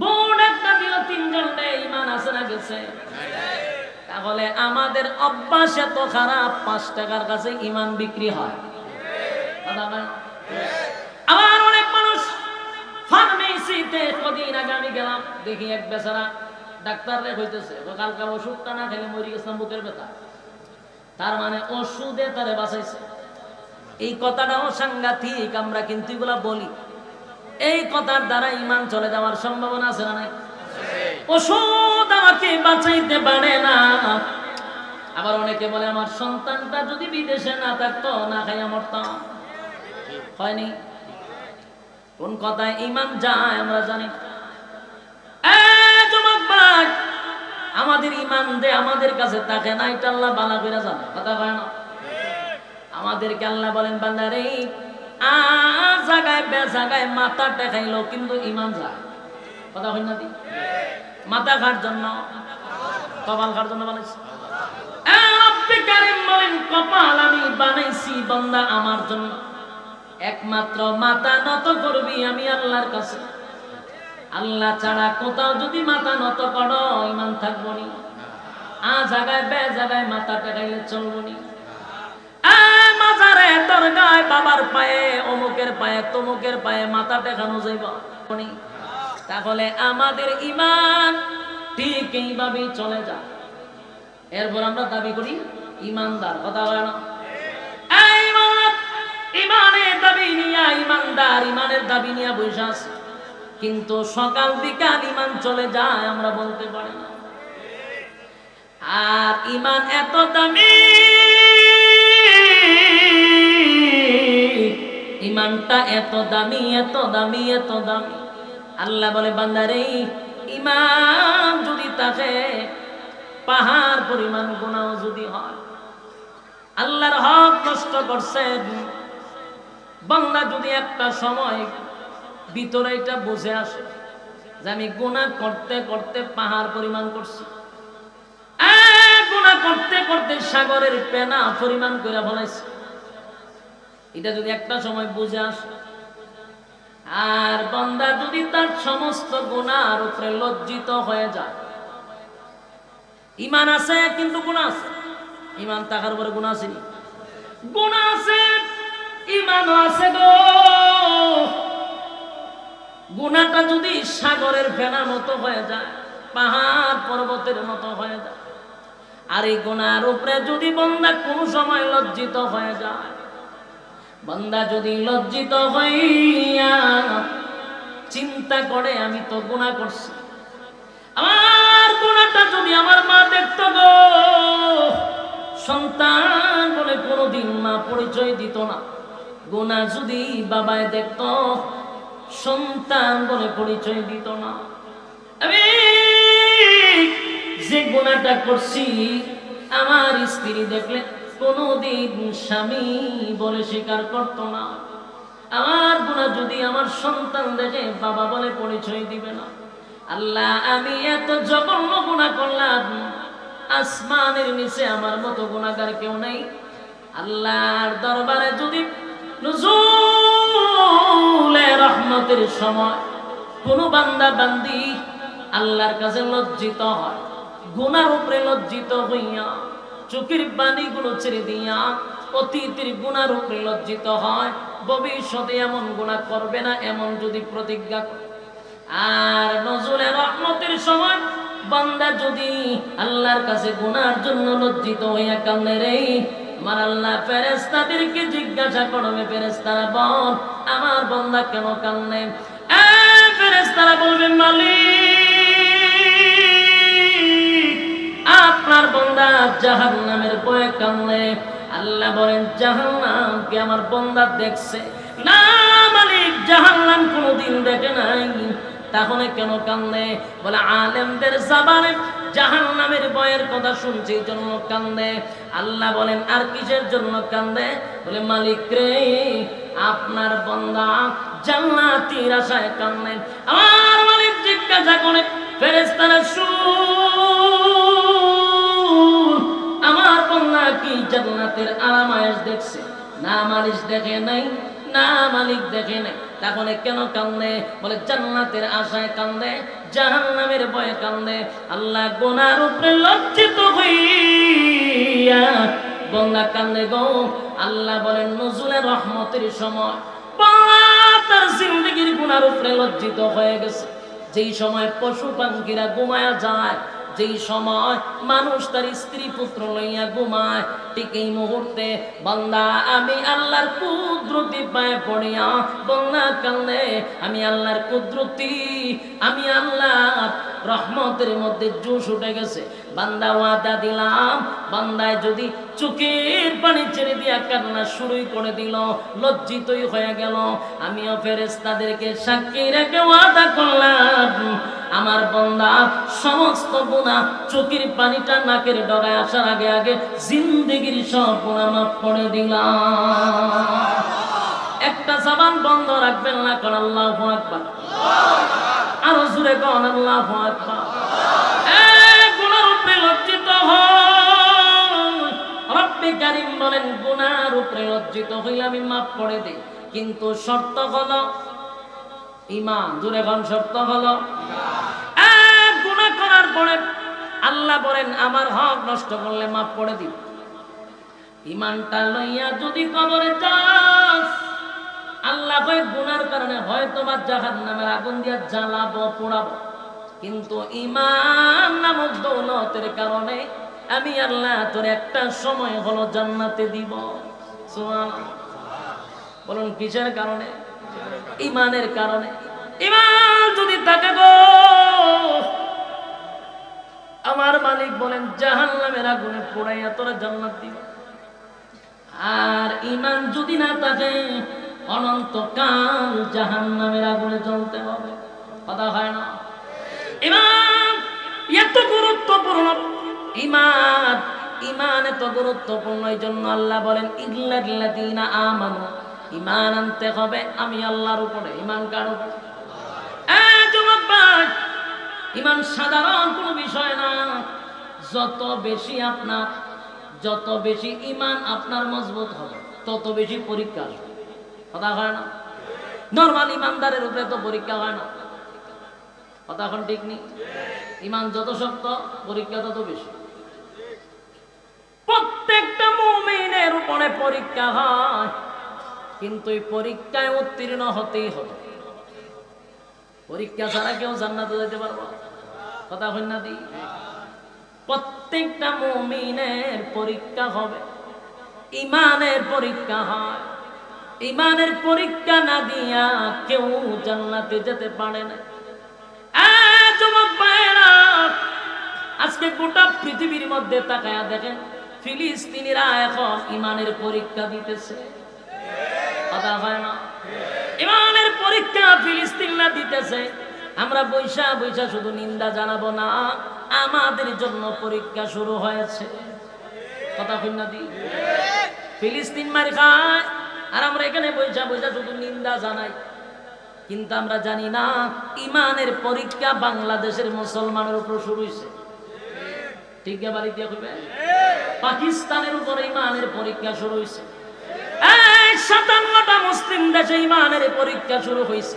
S1: বুট একটা দিল, 3 জন নেই। ঈমান আছে না গেছে? তাহলে আমাদের অভ্যাস এত খারাপ, 5 টাকার কাছে ঈমান বিক্রি হয়। আবার অনেক মানুষ ফার্মেসিতে, কদিন আগে আমি গেলাম, দেখি এক বেচারা ডাক্তার রে হইতেছে কালকার ওষুধটা না খেলে মরি গেছিলাম বুকের ব্যথা। তার মানে ওষুধে তারে বাঁচাইছে। এই কথাটাও সাংঘাতিক, আমরা কিন্তু এগুলা বলি। এই কথার দ্বারা ঈমান চলে যাওয়ার সম্ভাবনা আছে না নাই? ওষুধ আমাকে বাঁচাইতে পারে না। আবার অনেকে বলে আমার সন্তানটা যদি বিদেশে না থাকতো না খাইয়া মরতাম। হয়নি? কোন কথায় ঈমান যায় আমরা জানি। যুবক ভাই, আমাদের ঈমান দে আমাদের কাছে থাকে না, এটা আল্লাহ বালা কইরা জানে। কথা কয় না? আমাদেরকে আল্লাহ বলেন বান্দারে জায়গায় বে জায়গায় মাথা টেকাইলো কিন্তু ঈমান যায়। কথা হয় না? মাথা খার জন্য, কপাল খার জন্য বানাইছি। রব্বে কারীম বলেন কপাল আমি বানাইছি বান্দা আমার জন্য। একমাত্র মাথা নত করবি আমি আল্লাহর কাছে। আল্লাহ ছাড়া কোথাও যদি মাথা নত করো ঈমান থাকবো নি। জায়গায় বে জায়গায় মাথা টেকাইলে চলবো নি। মাজারে দরগায় বাবার পায়ে, অমুকের পায়ে, তমুকের পায়ে মাথা টেকানো যাইব। তাহলে আমাদের ঈমান ঠিক এইভাবেই চলে যায়। এরপর আমরা দাবি করি ঈমানদার। কথা হয় না? ঈমানের দাবি নিয়া ঈমানদার, ঈমানের দাবি নিয়া বসে আছে। কিন্তু সকাল বিকাল ইমান চলে যায় আমরা বলতে পারি না। আর ইমান এত দামি, ইমানটা এত দামি, এত দামি, এত দামি। আল্লাহ বলে বান্দারে ইমান যদি থাকে পাহাড় পরিমাণ গুনাহ যদি হয়, আল্লাহর হক নষ্ট করছেন, বান্দা যদি একটা সময় ভিতরে এটা বুঝে আসে যে আমি গুনাহ করতে করতে পাহাড় পরিমাণ করছি, গুনাহ করতে করতে সাগরের পেনা পরিমাণ করে ফেলাইছি, এটা যদি একটা সময় বুঝে আসে, আর বান্দা যদি তার সমস্ত গুনার উপরে লজ্জিত হয়ে যায়, ইমান আছে কিন্তু গুনাহ আছে, ইমান থাকার উপরে গুনাহ আছে, গুনাহ আছে ইমানও আছে গো, গুনাহটা যদি সাগরের ফেনার মতো হয়ে যায়, পাহাড় পর্বতের মতো হয়ে যায়, আর এই গুনার উপরে যদি বান্দা কোন সময় লজ্জিত হয়ে যায়, বান্দা যদি লজ্জিত হইয়া চিন্তা করে আমি তো গুনাহ করছি, আমার গুনাহটা যদি আমার মা দেখতো গো, সন্তান বলে কোনোদিন মা পরিচয় দিত না, গুনাহ যদি বাবায় দেখতো সন্তান বলে পরিচয় দিত না, আমি যে গুনাহটা করছি আমার স্ত্রী দেখলে কোনদিন স্বামী বলে স্বীকার করত না, আমার গুনাহ যদি আমার সন্তান দেখে বাবা বলে পরিচয় দিবে না। আল্লাহ আমি এত জঘন্য গুনাহ করলাম, আসমানের নিচে আমার মতো গুনাহগার কেউ নাই। আল্লাহর দরবারে যদি নুজুলে রহমতের সময় কোন বান্দা বান্দি আল্লাহর কাছে লজ্জিত হয়, গুনার উপরে লজ্জিত হইয়া চোখের পানিগুলো ছেড়ে দিয়া অতীতের গুনার উপরে লজ্জিত হয়, ভবিষ্যতে এমন গুনাহ করবে না এমন যদি প্রতিজ্ঞা করে, আর নজরুলের রহমতের সময় বান্দা যদি আল্লাহর কাছে গুনার জন্য লজ্জিত হইয়া কান্দে রে, আমার আল্লাহ ফেরেশতাদেরকে জিজ্ঞাসা করবে, ফেরেশতারা বল আমার বান্দা কেন কান্দে? ফেরেশতারা বলবে মালিক আপনার বান্দা জাহান্নামের ভয়ে কান্দে। আল্লাহ বলেন জাহান্নামকে আমার বান্দা দেখছে না মালিক, জাহান্নাম কোনোদিন দেখে নাই, তাহলে কেন কান্দে? বলে আলেমদের জবানে জাহান্নামের ভয়ের কথা শুনছে এই জন্য কান্দে। আল্লাহ বলেন আর কিসের জন্য কান্দে? বলে মালিক রে আপনার বান্দা জান্নাতের আশায় কান্দে। আমার মালিক জিজ্ঞাসা করে ফেরেশতারা শুন আমার বান্দা কি জান্নাতের আরামায়েশ দেখছে? না মালিক দেখে নাই, না মালিক দেখে নাই, তাহলে কেন কান্দে? বলে জান্নাতের আশায় কান্দে, জাহান্নামের ভয়ে কান্দে। আল্লাহ গুনার উপরে লজ্জিত হইয়া বান্দা কান্দে গো। আল্লাহ বলেন নজরুলের রহমতের সময় বান্দা তার জিন্দেগির গুনার উপরে লজ্জিত হয়ে গেছে, যেই সময় পশু পাখিরা ঘুমায়া যায়, যেই সময় মানুষ তার স্ত্রী পুত্র লইয়া ঘুমায়, ঠিক এই মুহূর্তে বান্দা আমি আল্লাহর কুদরতি পায়ে পড়িয়া বান্দা কান্দে। আমি আল্লাহর কুদরতি, আমি আল্লাহর রহমতের মধ্যে জোশ উঠে গেছে। বান্দা ওয়াদা দিলাম, বান্দায় যদি চোখের পানি ছেড়ে দিয়া কান্না শুরুই করে দিল, লজ্জিতই হয়ে গেল, আমিও ফেরেশতাদেরকে সাক্ষী রেখে ওয়াদা করলাম আমার বান্দা সমস্ত গুনাহ চোখের পানিটা নাকের ডগায় আসার আগে আগে জিন্দেগির সব গুনাহ মাফ করে দিলাম। একটা জবান বন্ধ রাখবেন না, কোন আল্লাহু আকবার, আরো জোরে কোন আল্লাহু আকবার। গুনার উপরে লজ্জিত হয়, রব্বে কারীম বলেন গুনার উপরে লজ্জিত হইলে আমি মাফ করে দেই, কিন্তু শর্ত হলো ঈমান। জোরে কোন শর্ত হলো গুনাহ করার পরে আল্লাহ বলেন আমার হক নষ্ট করলে মাফ করে দিব। ঈমানটা লইয়া যদি কবরে যাস, আল্লাহ কয় গুনার কারণে হয়তো বা জাহান্নামের আগুন দিয়া জ্বালাবো পোড়াবো, কিন্তু ঈমান নামক দৌলতের কারণে আমি আল্লাহ তোর একটা সময় হলো জান্নাতে দিব। সুবহানাল্লাহ। বলুন কিসের কারণে? ঈমানের কারণে। ঈমান মাল যদি থাকে গো, আমার মালিক বলেন জাহান্নামের আগুনে পোড়াইয়া তোরা জান্নাত দিবে। আর ঈমান যদি না থাকে অনন্তকাল জাহান্নামের আগুনে জ্বলতে হবে। কথা হয় না? ঈমান এত গুরুত্বপূর্ণ, ঈমান এত গুরুত্বপূর্ণ, এই জন্য আল্লাহ বলেন ইল্লাল্লাযীনা আমানু, ঈমান আনতে হবে আমি আল্লাহর উপরে। ঈমান কার উপরে? যুবক ভাই, ঈমান সাধারণ কোনো বিষয় না। যত বেশি ঈমান আপনার মজবুত হবে তত বেশি পরীক্ষা আসবে। কথা হয় না? নরমাল ঈমানদারের উপরে তো পরীক্ষা হয় না। কথা এখন ঠিক নেই? ঈমান যত শক্ত পরীক্ষা তত বেশি। প্রত্যেকটা মুমিনের উপরে পরীক্ষা হয়, কিন্তু এই পরীক্ষায় উত্তীর্ণ হতেই হবে। পরীক্ষা ছাড়া কেউ জান্নাতে যেতে পারবে? কথা হয় না? দি প্রত্যেকটা মুমিনের পরীক্ষা হবে, ঈমানের পরীক্ষা হয়। ঈমানের পরীক্ষা না দিয়া কেউ জান্নাতে যেতে পারে না। যুবক ভাইরা, আজকে গোটা পৃথিবীর মধ্যে তাকায়া দেখেন, ফিলিস্তিনিরা এখন ঈমানের পরীক্ষা দিতেছে। কথা হয় না? ঈমানের পরীক্ষা ফিলিস্তিনিরা দিতেছে। আমরা বৈশা বৈশা শুধু নিন্দা জানাবো না, আমাদের জন্য পরীক্ষা শুরু হয়েছে। কথা কই না? দি ফিলিস্তিন মার খায়, আর আমরা এখানে বৈশা বৈশা শুধু নিন্দা জানাই, কিন্তু আমরা জানি না ঈমানের পরীক্ষা বাংলাদেশের মুসলমানের উপর শুরু হয়েছে। ঠিক আছে? বাড়ি দিয়ে কইবে পাকিস্তানের উপর ঈমানের পরীক্ষা শুরু হয়েছে। 57টা মুসলিম দেশে ঈমানের পরীক্ষা শুরু হয়েছে,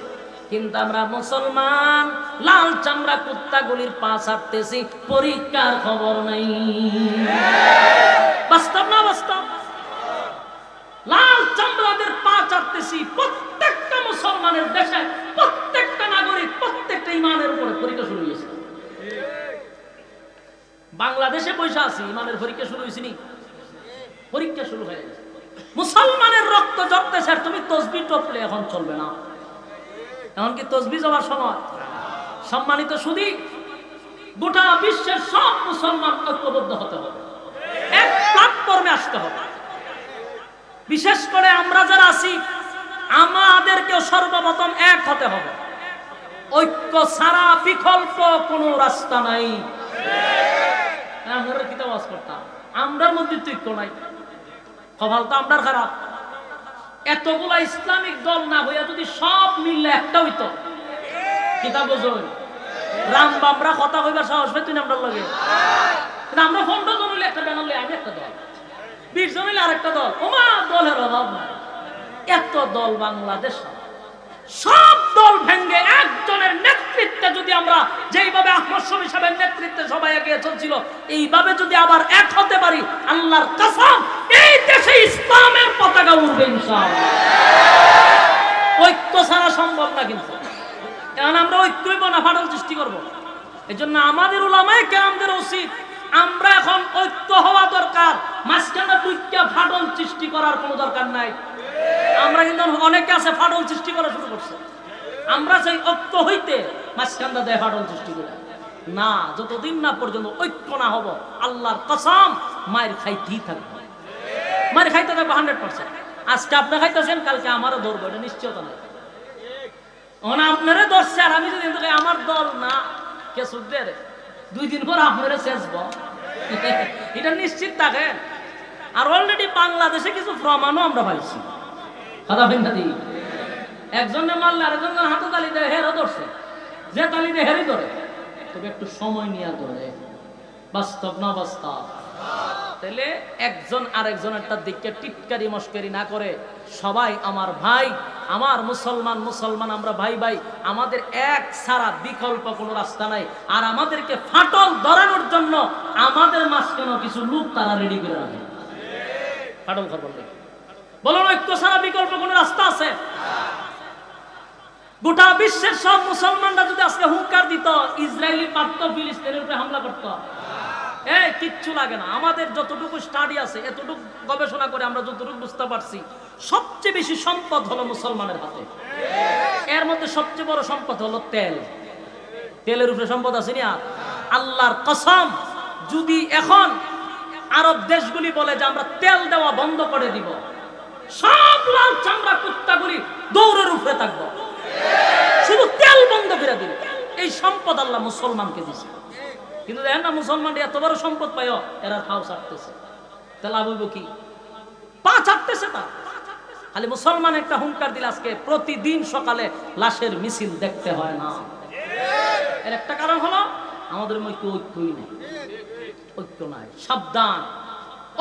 S1: কিন্তু আমরা মুসলমান লাল চামড়া কুত্তাগুলির পা ছাড়তেছি, পরীক্ষার খবর নাই। বাস্তব না বাস্তব? লাল চামড়াদের পা ছাড়তেছি প্রত্যেকটা মুসলমানের দেশে, প্রত্যেকটা নাগরিক, প্রত্যেকটা ঈমানের উপরে পরীক্ষা শুরু হয়েছে। বাংলাদেশে বসে আছি, ঈমানের পরীক্ষা শুরু হয়েছে নি? পরীক্ষা শুরু হয়ে গেছে। মুসলমানের রক্ত ঝরতেছে, আর তুমি তসবিহ টপলে এখন চলবে না। এখন কি তসবিহ যাওয়ার সময়? সম্মানিত সুধী, গোটা বিশ্বের সব মুসলমান ঐক্যবদ্ধ হতে হবে, এক প্ল্যাটফর্মে আসতে হবে। বিশেষ করে আমরা যারা আছি, আমাদেরকেও সর্বপ্রথম এক হতে হবে। ঐক্য ছাড়া বিকল্প কোনো রাস্তা নাই। আমরা কি আওয়াজ করতাম? আমরার মধ্যে তো ঐক্য নাই, কপাল তো আমরার খারাপ। এতগুলা ইসলামিক দল না হইয়া যদি সব মিললে একটা হইতো, কিতাব বোঝই রাম বামরা কথা কইবার সাহস পাই তুই আমরা লাগে। আমরা 15 জন হইলে একটা ব্যানার লই, আমি একটা দল, 20 জন হইলে আরেকটা দল। ওমা দলের অভাব নাই, এত দল বাংলাদেশ। সব দল ভেঙ্গে একজনের নেতৃত্বে যদি আমরা যেইভাবে আহমদ শফী সাহেবের নেতৃত্বে সবাই এগিয়ে চলছিল, এইভাবে যদি আবার এক হতে পারি, আল্লাহর কসম এই দেশে ইসলামের পতাকা উড়বে ইনশাআল্লাহ। ঐক্য ছাড়া সম্ভব না, কিন্তু এখন আমরা ঐক্যই না ফাটল সৃষ্টি করব। এই জন্য আমাদের উলামায়ে কেরামদের উচিত, আমরা এখন ঐক্য হওয়া দরকার, মাঝখানে দুইটা ফাটল সৃষ্টি করার কোনো দরকার নাই। আমরা কিন্তু অনেকে আছে ফাটল সৃষ্টি করা শুরু করছে। আমরা সেই ঐক্য হইতে মাঝখানটা দেয় ফাটল সৃষ্টি করে না। যতদিন না পর্যন্ত ঐক্য না হব, আল্লাহর কসম মায়ের খাইতেই থাকবে, মায়ের খাইতে থাকবে 100%। আজকে আপনি খাইতেছেন, কালকে আমারও ধরবো, এটা নিশ্চয়তা নাই। আপনারা ধরছে, আর আমি যদি আমার দল না কে সুদে 2 দিন পর আপনারা শেষব, এটা নিশ্চিত থাকেন। আর অলরেডি বাংলাদেশে কিছু প্রমাণও আমরা পাইছি। কথা ভিন্ন দিই, একজনে মারলে আরেকজনের হাতে তালি দেয়, হেরও ধরছে, যে তালি দেয় হেরই ধরে, তবে একটু সময় নিয়ে ধরে। বাস্তব না বাস্তব? তাহলে একজন আরেকজনের দিকে টিটকারি মস্করি না করে সবাই আমার ভাই, আমার মুসলমান মুসলমান, আমরা ভাই ভাই, আমাদের এক ছাড়া বিকল্প কোনো রাস্তা নাই। আর আমাদেরকে ফাটল ধরানোর জন্য আমাদের মাঝখানে কিছু লোক তারা রেডি করে রাখে ফাটল খবর। বলুন, ঐক্য ছাড়া বিকল্প কোনো রাস্তা আছে? গোটা বিশ্বের সব মুসলমানরা যদি আজকে হুঙ্কার দিত, ইসরায়েলি পারত ফিলিস্তিনের উপরে হামলা করত, কিচ্ছু লাগে না। আমাদের যতটুকু স্টাডি আছে, এতটুকু গবেষণা করে আমরা যতটুকু বুঝতে পারছি, সবচেয়ে বেশি সম্পদ হলো মুসলমানের হাতে। এর মধ্যে সবচেয়ে বড় সম্পদ হলো তেল। তেলের উপরে সম্পদ আছে না? আল্লাহর কসম, যদি এখন আরব দেশগুলি বলে যে আমরা তেল দেওয়া বন্ধ করে দিব, সব লাল চামড়া কুত্তাগুলি দৌড়ের উপরে থাকবো, শুধু তেল বন্ধ করে দিবে। এই সম্পদ আল্লাহ মুসলমানকে দিছে। কিন্তু দেখেন না, মুসলমান এত বড় সম্পদ পাইও এরা ফাও ছাড়তেছে, তা লাভ হইব কি? পা ছাড়তেছে না। খালি মুসলমান একটা হুঙ্কার দিলে আজকে প্রতিদিন সকালে লাশের মিছিল দেখতে হয় না। এর একটা কারণ হলো আমাদের মধ্যে ঐক্যই নেই, ঐক্য নাই। সাবধান,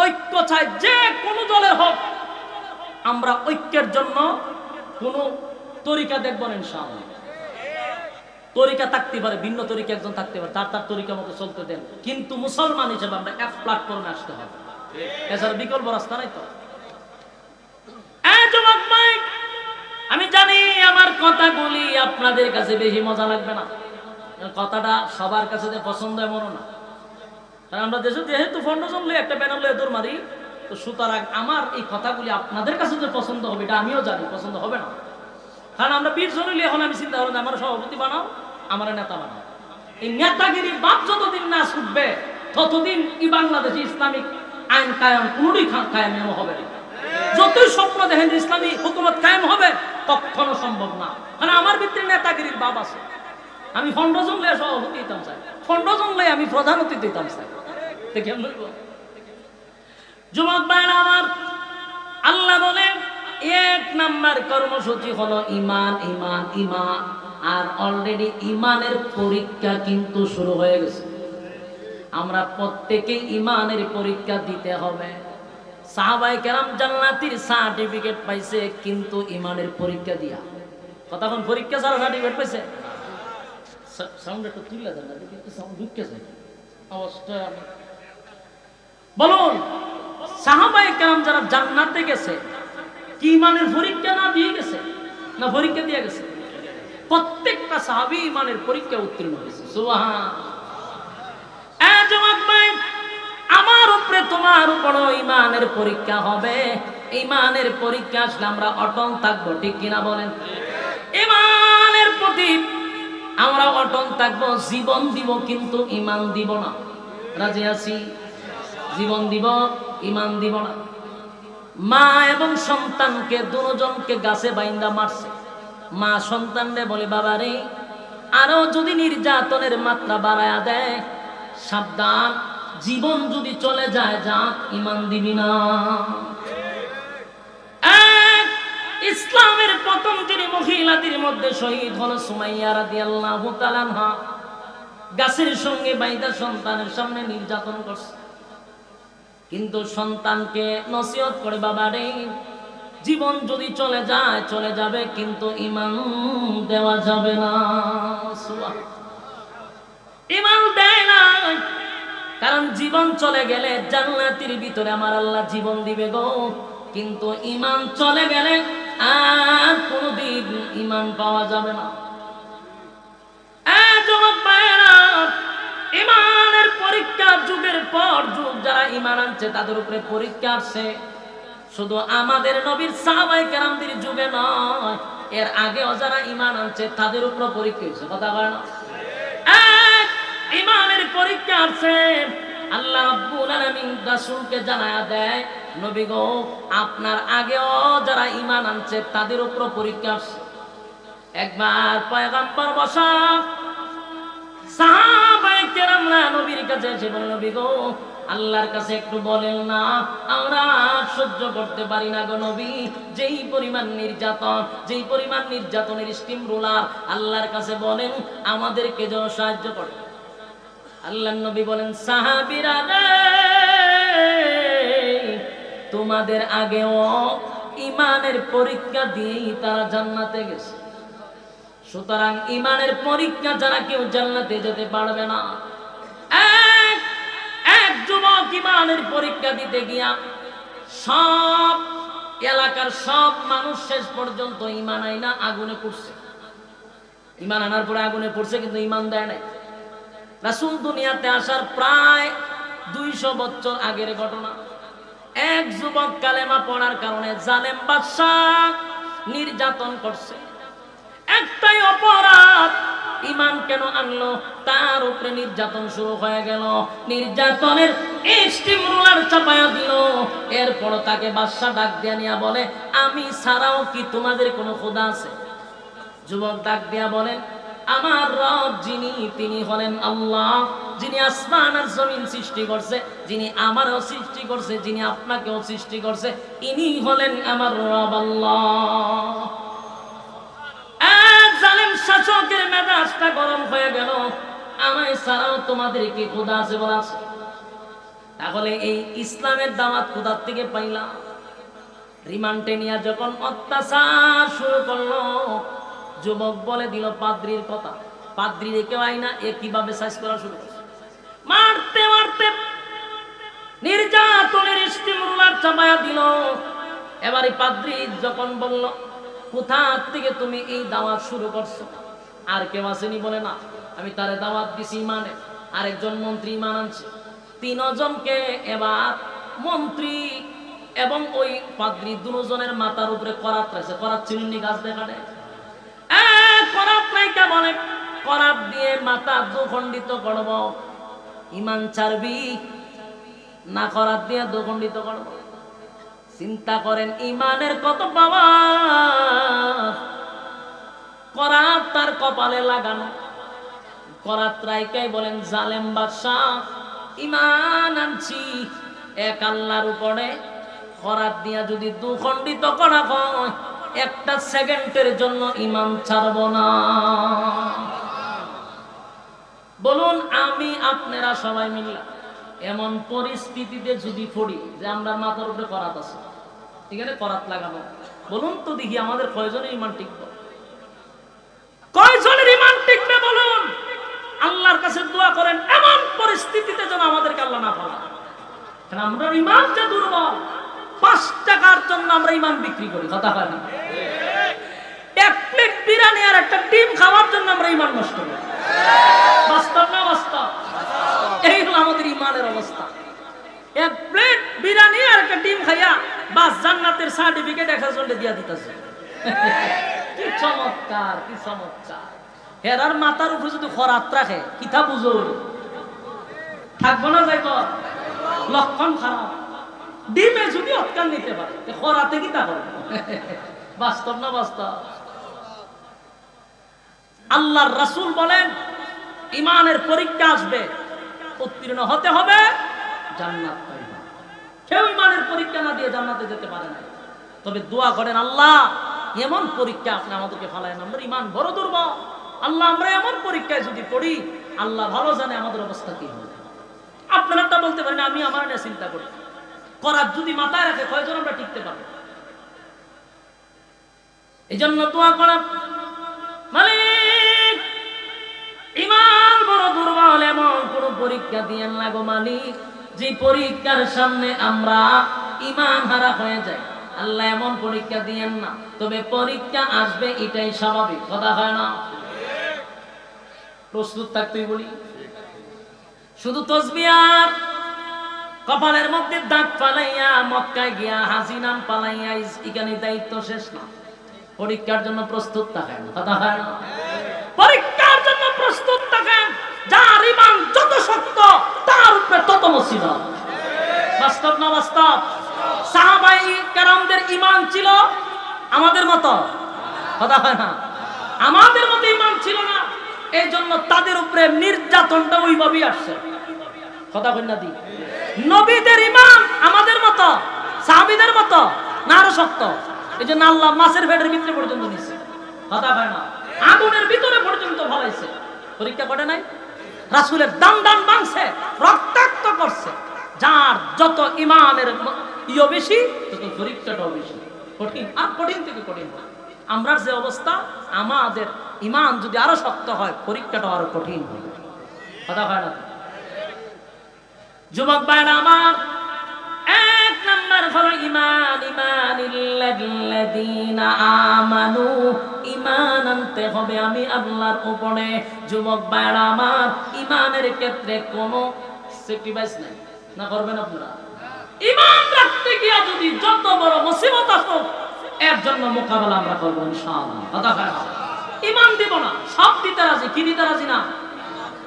S1: ঐক্য চাই যে কোনো দলের হোক। আমরা ঐক্যের জন্য কোনো তরিকা দেখব না ইনশাআল্লাহ। তরিকা থাকতে পারে, ভিন্ন তরিকা একজন থাকতে পারে, তার তার তরিকা মতো চলতে দেন, কিন্তু মুসলমান হিসেবে আমরা এক প্ল্যাটফর্মে আসতে হবে, এছাড়া বিকল্প রাস্তা নাই। তো আমি জানি আমার কথাগুলি আপনাদের কাছে বেশি মজা লাগবে না, কথাটা সবার কাছে যে পছন্দ এমন না, কারণ আমরা দেশে যেহেতু ফাউন্ডেশন লই একটা ব্যানার লই দৌড় মারি, তো সুতরাং আমার এই কথাগুলি আপনাদের কাছে যে পছন্দ হবে এটা আমিও জানি পছন্দ হবে না। কারণ আমরা 20 জন হইলে এখন আমি চিন্তা করলাম আমার সভাপতি বানাও, আমার নেতা বানাও। এই নেতাগিরির বাপ যতদিন না ছুটবে ততদিন এই বাংলাদেশে ইসলামিক আইন কায়েম কোনোদিন কায়েম হবে না। যতই স্বপ্ন দেখেন ইসলামী হুকুমত কায়েম হবে, কখনো সম্ভব না। কারণ আমার ভিতরে নেতাগিরির বাপ আছে। আমি ফাউন্ডেশন লয়ে সভাপতি দিতাম চাই, ফাউন্ডেশন লয়ে আমি প্রধান অতিথি দিতাম চাই। দেখে যুবক ভাইরা আমার, আল্লাহ বলেন 1 নাম্বার কর্মসূচি হলো ঈমান, ঈমান, ঈমান। আর অলরেডি ঈমানের পরীক্ষা কিন্তু শুরু হয়ে গেছে। আমরা প্রত্যেকেই ঈমানের পরীক্ষা দিতে হবে। সাহাবায়ে কেরাম জান্নাতীর সার্টিফিকেট পাইছে কিন্তু ঈমানের পরীক্ষা দিয়া। কতক্ষণ পরীক্ষা ছাড়া সার্টিফিকেট পাইছে? সাউন্ড একটু তুলে দেন না, কিন্তু সাউন্ড ঢুকতেছে অবশ্যই। আমি বলুন, সাহাবায়ে কেরাম যারা জান্নাতে গেছে কি ঈমানের পরীক্ষা না দিয়ে গেছে, না পরীক্ষা দিয়ে গেছে? প্রত্যেকটা সাহাবী ঈমানের পরীক্ষা উত্তীর্ণ হয়েছে। সুবহানাল্লাহ। আমার উপরে তোমার উপর ঈমানের পরীক্ষা হবে। ঈমানের পরীক্ষা আসলে আমরা অটল থাকবো, ঠিক কিনা বলেন? ঈমানের প্রতি আমরা অটল থাকবো, জীবন দিব কিন্তু ঈমান দিব না। রাজি আছি? জীবন দিব, ঈমান দিব না। মা এবং সন্তানকে দুজনকে গাছে বাইন্দা মারছে। মা সন্তানরে বলে, বাবা রে, আরো যদি নির্যাতনের মাত্রা বাড়ায়া দেয়, সাবধান, জীবন যদি চলে যায় যাক, ঈমান দিবি না। ইসলামের প্রথম যিনি মহিলাদের মধ্যে শহীদ হলো সুমাইয়া রাদিয়াল্লাহু তাআলা আনহা। গাছের সঙ্গে বাইদা সন্তানের সামনে নির্যাতন করছে, কিন্তু সন্তানকে নসিহত করে, বাবা রে, জীবন যদি চলে যায় চলে যাবে, কিন্তু ঈমান দেওয়া যাবে না। ঈমান দেয় না, কারণ জীবন চলে গেলে জান্নাতের ভিতরে আমার আল্লাহ জীবন দিবে গো, কিন্তু ঈমান চলে গেলে আর কোনদিন ঈমান পাওয়া যাবে না। ঈমানের পরীক্ষা যুগের পর যুগ যারা ঈমান আনছে তাদের উপরে পরীক্ষা আসছে। শুধু আমাদের নবীর সাহাবায়ে কেরামদের যুগে নয়, এর আগেও যারা ঈমান আনছে তাদের উপর পরীক্ষা হয়েছে। কথা বলে না? ঈমানের পরীক্ষা আছে। আল্লাহ রাব্বুল আলামিন রাসূলকে জানায়া দেয়, নবী গো, আপনার আগেও যারা ঈমান আনছে তাদের উপর পরীক্ষা আসছে। একবার পয়গম্বর বসা, সাহাবায়ে কেরামরা নবীর কাছে এসে বলল, নবী গো, আল্লাহর কাছে একটু বলেন না, আমরা সহ্য করতে পারি না গো নবী। যেই পরিমাণ নির্যাতন, যেই পরিমাণ নির্যাতনের স্টিম রোলার, আল্লাহর কাছে বলেন আমাদেরকে যেন সাহায্য করে। আল্লাহর নবী বলেন, সাহাবীরা রে, তোমাদের আগেও ঈমানের পরীক্ষা দিয়েই তারা জান্নাতে গেছে। সুতরাং ঈমানের পরীক্ষা যারা কেউ জান্নাতে যেতে পারবে না। এক যুবক ঈমানের পরীক্ষা দিতে গিয়া সব এলাকার সব মানুষ শেষ পর্যন্ত ঈমান আইনা আগুনে পড়ছে। ঈমান আনার পরে আগুনে পড়ছে, কিন্তু ঈমান দেয় নাই। রাসূল দুনিয়াতে আসার প্রায় 200 বছর আগের ঘটনা। এক যুবক কালেমা পড়ার কারণে জালেম বাদশা নির্যাতন করছে। একটাই অপরাধ, ইমান কেন আনলো? তার উপরে নির্যাতন শুরু হয়ে গেল, নির্যাতনের স্টিম রোলার চাপায়া দিল। এরপর তাকে বাদশা ডাক দিয়া নিয়া বলে, আমি ছাড়াও কি তোমাদের কোনো খোদা আছে? যুবক ডাক দিয়া বলেন, আমার রব যিনি, তিনি হলেন আল্লাহ, যিনি আসমান আর জমিন সৃষ্টি করছে, যিনি আমারও সৃষ্টি করছে, যিনি আপনাকেও সৃষ্টি করছে, ইনি হলেন আমার রব আল্লাহ। জালেম শাসকের মেজাজটা গরম হয়ে গেল, আমায় ছাড়াও তোমাদের কি খোদা আছে বলা আছে? তাহলে এই ইসলামের দাওয়াত খোদার থেকে পাইলাম। রিমান্ডে নিয়ে যখন অত্যাচার শুরু করলো, যুবক বলে দিল পাদ্রির কথা। পাদ্রি কেউ আইনা এ কিভাবে সাইজ করা শুরু করছে, মারতে মারতে নির্যাতনের স্টিম রোলার চাপায়া দিল। এবারে পাদ্রি যখন বলল, কোথা থেকে তুমি এই দাওয়াত শুরু করছো? আর কেউ আসেনি বলে, না আমি তারে দাওয়াত দিছি ইমানে। আরেকজন মন্ত্রী ইমান আনছে, তিনজনকে এবার মন্ত্রী এবং ওই পাদ্রি দুজনের মাথার উপরে করাত রয়েছে। করাত চিরুনি গাছ দেখানে করাত নাইকা বলে, করাত দিয়ে মাথা দুখণ্ডিত করব। ইমান ছাড়বি না করাত দিয়ে দুখণ্ডিত করব? চিন্তা করেন ইমানের কত পাওয়ার। করাত তার কপালে লাগানো। করাত রাইকাই বলেন, জালেম বাদশাহ ইমান আনছি এক আল্লাহর উপরে, করাত দিয়া যদি দুখণ্ডিত করা হয়, একটা সেকেন্ডের জন্য ইমান ছাড়ব না। বলুন, আমি আপনারা সবাই মিলে এমন পরিস্থিতিতে যদি পড়ি যে আমরা মাথার উপরে করাত আছে, ঠিক আছে, করাত লাগানো, বলুন তো দেখি আমাদের কয়জনের ইমান টিকবে? কয়জনের ইমান টিকবে বলুন? আল্লাহর কাছে দোয়া করেন এমন পরিস্থিতিতে যেন আমাদেরকে আল্লাহ না ফেলায়। কারণ আমরা ইমান যে দুর্বল, 5 টাকার জন্য আমরা ইমান বিক্রি করি। কথা হয় না? এক প্লেট বিরিয়ানি আর একটা ডিম খাওয়ার জন্য আমরা ইমান নষ্ট করি। বাস্তব না বাস্তব? এই হলো আমাদের ইমানের অবস্থা। এক প্লেট বিরিয়ানি আর একটা ডিম খাইয়া বাস জান্নাতের সার্টিফিকেট 1 জনকে দিয়া দিতেছে। কি চমৎকার, কি চমৎকার! হেরার মাথার উপরে যদি খরাত রাখে, কিতা বুঝো থাকবো না যাইব? লক্ষণ খারাপ। ডিমে যদি অৎকার নিতে পারে, খরাতে কিতা করবে? বাস্তব না বাস্তব? আল্লাহর রাসূল বলেন, ইমানের পরীক্ষা আসবে, উত্তীর্ণ হতে হবে, জান্নাত পাইবা। কেউ ইমানের পরীক্ষা না দিয়ে জান্নাতে যেতে পারে না। তবে দোয়া করেন, আল্লাহ এমন পরীক্ষা আপনি আমাদেরকে ফেলায় না, আমরা ইমান বড় দুর্বল। আল্লাহ আমরা এমন পরীক্ষায় যদি পড়ি, আল্লাহ ভালো জানে আমাদের অবস্থা কি হবে। আপনারা তা বলতে পারেন, আমি আমার নিয়ে চিন্তা করি। করার যদি মাথায় রাখে, কয়জন আমরা টিকতে পারবো? এই জন্য দোয়া করা, মালিক ইমান বড় দুর্বল, এমন কোন পরীক্ষা দিয়েন না গো মালিক, যে পরীক্ষার সামনে আমরা ইমান হারা হয়ে যাই। আল্লাহ এমন পরীক্ষা দিয়েন না। তবে পরীক্ষা আসবে, এটাই স্বাভাবিক। কথা হয় না? প্রস্তুত থাকতেই বলি। শুধু তসবিহ আর কপালের মধ্যে দাগ ফালাইয়া মক্কায় গিয়া হাজি নাম পালাইয়া এখানে দায়িত্ব শেষ না। পরীক্ষার জন্য প্রস্তুত থাকেন। কথা হয় না? পরীক্ষার জন্য প্রস্তুত থাকেন। যার ইমান যত শক্ত, তার উপরে তত মুসিবত। বাস্তব না বাস্তব? সাহাবাই কেরামদের ইমান ছিল আমাদের মতো। কথা হয় না? আমাদের মতো ইমান ছিল না, এই জন্য তাদের উপরে নির্যাতনটা ওইভাবেই আসছে। কথা কই না দি? নবীদের ইমান আমাদের মতো, সাহাবীদের মতো না আরো শক্ত। এই জন্য আল্লাহ মাছের পেটের ভিতরে পর্যন্ত নিছে। কথা হয় না? আগুনের ভিতরে পর্যন্ত ভালাইছে। পরীক্ষা করে নাই? রাসূলের দান দান ভাঙছে, রক্তাক্ত করছে। যার যত ইমানের ইও বেশি, তত পরীক্ষাটাও বেশি কঠিন। আর কঠিন থেকে কঠিন। আমরা যে অবস্থা, আমাদের ইমান যদি আরো শক্ত হয়, পরীক্ষাটাও আরো কঠিন হবে। কথা হয় না? যুবক ভাইরা আমার, 1 নাম্বার হলো ঈমান। ঈমানিল্লাযীনা আমানু, ঈমান আনতে হবে আমি আল্লাহর উপরে। যুবক ভাইরা আমার, ঈমানের ক্ষেত্রে কোনো স্যাক্রিফাইস নাই। না করবেন আপনারা? ঈমান রাখতে গিয়ে যদি যত বড় মুসিবত আসুক, এর জন্য মোকাবেলা আমরা করব ইনশাআল্লাহ। কথা হয় না? ইমান দিব না, সব দিতে রাজি। কি দিতে রাজি না?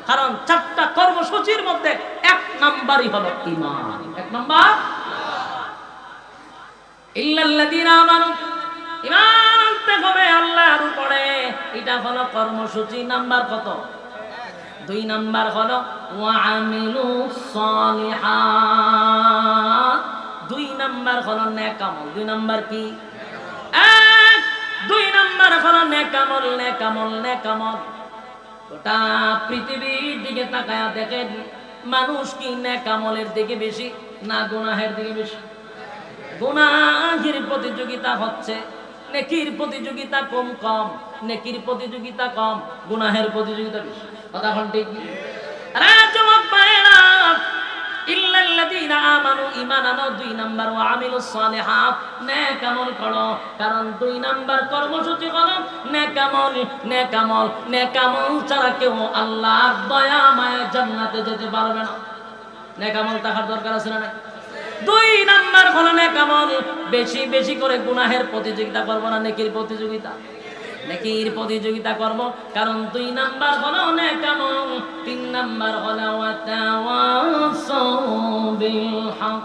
S1: কারণ 4টা কর্মসূচির মধ্যে 1 নাম্বারই হলো ঈমান। 1 নাম্বার ইল্লাল্লাযীনা আমানু, ঈমান আনতে হবে আল্লাহর উপরে। এটা হলো কর্মসূচি নাম্বার কত? 2 নাম্বার হলো ওয়া আমিলুস সালিহাত। 2 নাম্বার হলো নেক আমল। 2 নাম্বার কি? 2 নাম্বার হলো নেক আমল। নেক আমল, নেক আমল। গোটা পৃথিবীর দিকে তাকায়া দেখেন, মানুষ কি নেক আমলের দিকে বেশি না গুনাহের দিকে বেশি? গুনাহের প্রতিযোগিতা হচ্ছে, নেকির প্রতিযোগিতা কম কম। নেকির প্রতিযোগিতা কম, গুনাহের প্রতিযোগিতা বেশি। কথা কোন ঠিক? আরে যুবক ভাইরা, ইল্লাল্লাযীনা আমানু, ঈমান আনো। 2 নাম্বার ওয়া আমিলুস সালিহাত, নেক আমল করো। কারণ 2 নাম্বার কর্মসূচি হলো নেক আমল। নেক আমল, নেক আমল ছাড়া কেউ আল্লাহর দয়া মায়া জান্নাতে যেতে পারবে না। নেক আমল থাকার দরকার আছে না? 2 নাম্বার হলো নেক আমল। বেশি বেশি করে গুনাহের প্রতিযোগিতা করব না, নেকির প্রতিযোগিতা। নেকির প্রতিযোগিতা করব, কারণ 2 নাম্বার হলো নেক আমল। 3 নাম্বার হলো ওয়া তাওয়াসাউ বিল হক।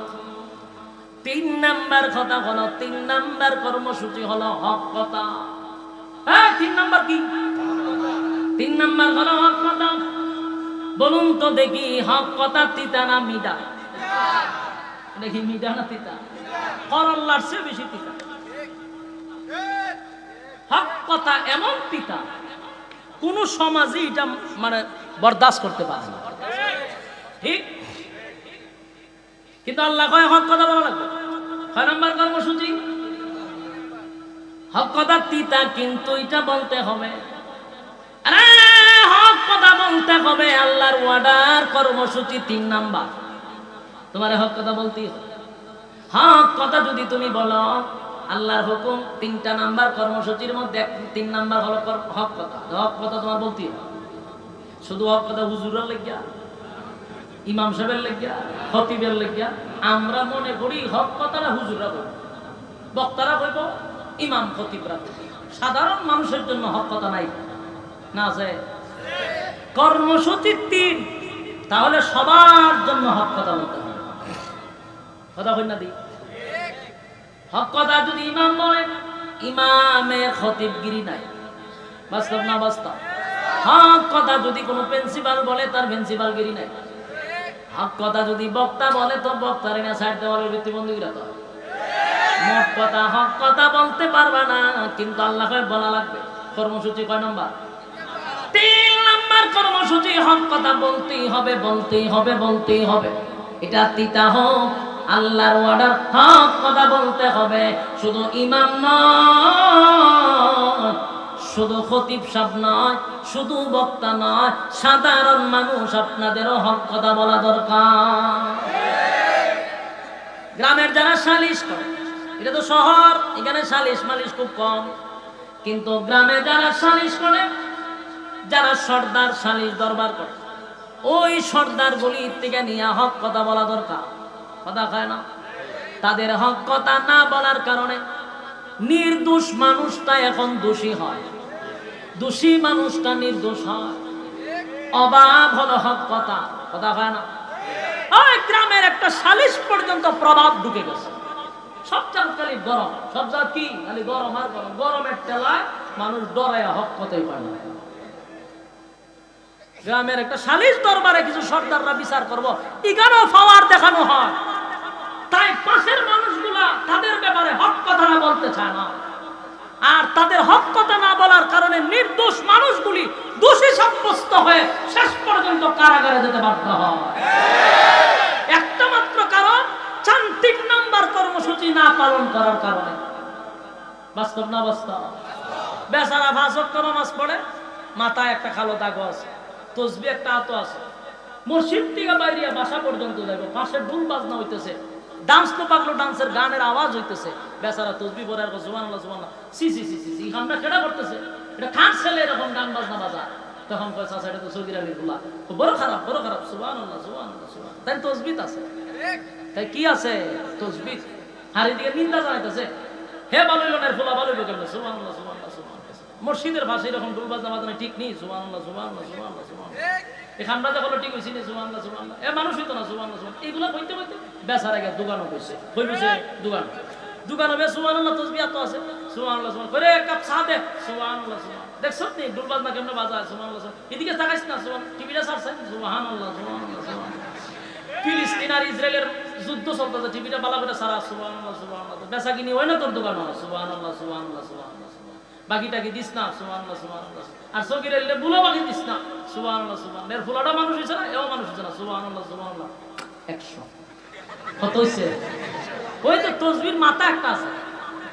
S1: 3 নাম্বার কথা হলো, 3 নাম্বার কর্মসূচি হলো হক কথা। হ্যাঁ, 3 নাম্বার কি? 3 নাম্বার হলো হক কথা। বলুন তো দেখি, হক কথা তিতা না মিঠা? দেখি মিঠা না তিতা? করল্লার চেয়ে বেশি তিতা। হক কথা এমন তিতা, কোন সমাজে এটা মানে বরদাস্ত করতে পারে না। ঠিক? কিন্তু আল্লাহ কয় হক কথা বলা লাগবে। 6 নাম্বার কর্মসূচি হক কথা তিতা, কিন্তু এটা বলতে হবে। আরে হক কথা বলতে হবে, আল্লাহর ওয়ার্ডার কর্মসূচি 3 নাম্বার। তোমার হক কথা বলতেই হবে। হক কথা যদি তুমি বলো, আল্লাহর হুকুম 3টা নাম্বার কর্মসূচির মধ্যে 3 নাম্বার হলো হক কথা। হক কথা তোমার বলতেই হবে। শুধু হক কথা হুজুরের লাগিয়া, ইমাম সাহেবের লাগিয়া, খতিবের লাগিয়া আমরা মনে করি হক কথাটা হুজুররা বলবে, বক্তারা বলব, ইমাম খতিবরা বলবে। সাধারণ মানুষের জন্য হক কথা নাই না? আছে। কর্মসূচি 3, তাহলে সবার জন্য হক কথা বলতে হবে। কথা কই না দি? হক কথা যদি ইমাম বলে, ইমামের খতিবগিরি নাই। বাস্তব না বাস্তব? হক কথা যদি কোনো প্রিন্সিপাল বলে, তার প্রিন্সিপালগিরি নাই। হক কথা যদি বক্তা বলে, তো বক্তারে না সাইড দেওয়ালের প্রতিবন্ধীরা তো। মোট কথা হক কথা বলতে পারবা না, কিন্তু আল্লাহ বলা লাগবে। কর্মসূচি কয় নাম্বার? 3 নাম্বার কর্মসূচি। হক কথা বলতেই হবে, বলতেই হবে, বলতেই হবে। এটা তিতা হোক, আল্লাহর অর্ডার। হক কথা বলতে হবে। শুধু ইমাম নয়, শুধু খতিব সাহেব নয়, শুধু বক্তা নয়, সাধারণ মানুষ আপনাদেরও হক কথা বলা দরকার। গ্রামের যারা সালিশ করে, এটা তো শহর, এখানে সালিশ মালিশ খুব কম। কিন্তু গ্রামে যারা সালিশ করে, যারা সর্দার সালিশ দরবার করে, ওই সর্দার গলির থেকে নিয়ে হক কথা বলা দরকার। কথা খায় না? তাদের হক কথা না বলার কারণে নির্দোষ মানুষটা এখন দোষী হয়, দোষী মানুষটা নির্দোষ হয়। অভাব হলো হক কথা। কথা খায় না? ওই গ্রামের একটা সালিশ পর্যন্ত প্রভাব ঢুকে গেছে। সব জায়গা খালি গরম, সব জায়গা কি খালি গরম আর গরম। গরমের টেলায় মানুষ ডরায় হক কথাই পায় না। গ্রামের একটা সালিশ দরবারে কিছু সর্দাররা বিচার করবো, এখানেও পাওয়ার দেখানো হয়। তাই পাশের মানুষগুলা তাদের ব্যাপারে হক কথা না বলতে চায় না। আর তাদের হক কথা না বলার কারণে নির্দোষ মানুষগুলি দোষী সাব্যস্ত হয়ে শেষ পর্যন্ত কারাগারে যেতে বাধ্য হয়। একটা মাত্র কারণ, 3 নাম্বার কর্মসূচি না পালন করার কারণে। বাস্তব না বাস্তব? বেচারা 5 ওয়াক্ত নামাজ পড়ে, মাথায় একটা কালো দাগ আছে, তসবিহ একটা হাতে আছে, মসজিদ থেকে বাইরে বাসা পর্যন্ত যাবে, পাশে ঢোল বাজনা হইতেছে, ডান্স তো পাগলো ডান্সের গানের আওয়াজ হইতেছে, বেচারা তসবিহ পড়ে আর সুবহানাল্লাহ সুবহানাল্লাহ, সি সি সি সি আমরা কেডা করতেছে, এটা কার ছেলে এরকম গান বাজনা বাজা? তখন কয় চাচা এটা তো সৌদির আলীর গুলা, বড় খারাপ সুবহানাল্লাহ সুবহানাল্লাহ সুবহানাল্লাহ। তাই তসবিহ আছে, তাই কি আছে? তসবিহ। আর এদিকে নিন্দা জানাইতেছে, হে বালুইলনের ফুলা বালুইল কেমনে, সুবহানাল্লাহ সুবহানাল্লাহ সুবহানাল্লাহ। মসজিদের ভাষায় এরকম ডুল বাজনা বাজনা ঠিক নেই। সুবহানাল্লাহ সুবহানাল্লাহ সুবহানাল্লাহ সুবহানাল্লাহ, এই খানবাজা হলো ঠিক হয়েছি না, সুবহানাল্লাহ সুবহানাল্লাহ, এ মানুষ হইতো না, সুবহানাল্লাহ সুবহানাল্লাহ, এগুলো কইতে কইতে বেচারা গিয়ে দোকানও কইছে, কই বসে দোকান হবে সুবহানাল্লাহ তসবিহ তো আছে, সুবহানাল্লাহ সুবহানাল্লাহ করে এক কাপ চা দে, সুবহানাল্লাহ সুবহানাল্লাহ, দেখছো নি ডুল বাজনা কেমনে বাজায়, সুবহানাল্লাহ সুবহানাল্লাহ, এদিকে তাকাইস না, সুবহানাল্লাহ, টিভিটা ছাড়ছেন, সুবহানাল্লাহ সুবহানাল্লাহ সুবহানাল্লাহ, ফিলিস্তিন আর ইসরায়েলের যুদ্ধ চলতেছে, টিভিটা বালা করে সারা, সুবহানাল্লাহ সুবহানাল্লাহ, বেচা কিনি হয় না তোর দোকান, সুবহানাল্লাহ সুবহানাল্লাহ সুবহানাল্লাহ, বাকিটাকে দিস না, সুবহানাল্লাহ সুবহানাল্লাহ, আর সগির এলে বুলো বাকি দিস না, সুবহানাল্লাহ সুবহানাল্লাহ, এর ফুলাটা মানুষ হইছে না, এও মানুষ হইছে না, সুবহানাল্লাহ সুবহানাল্লাহ, 100 কত হইছে? ওই তো তসবির মাথা একটা আছে,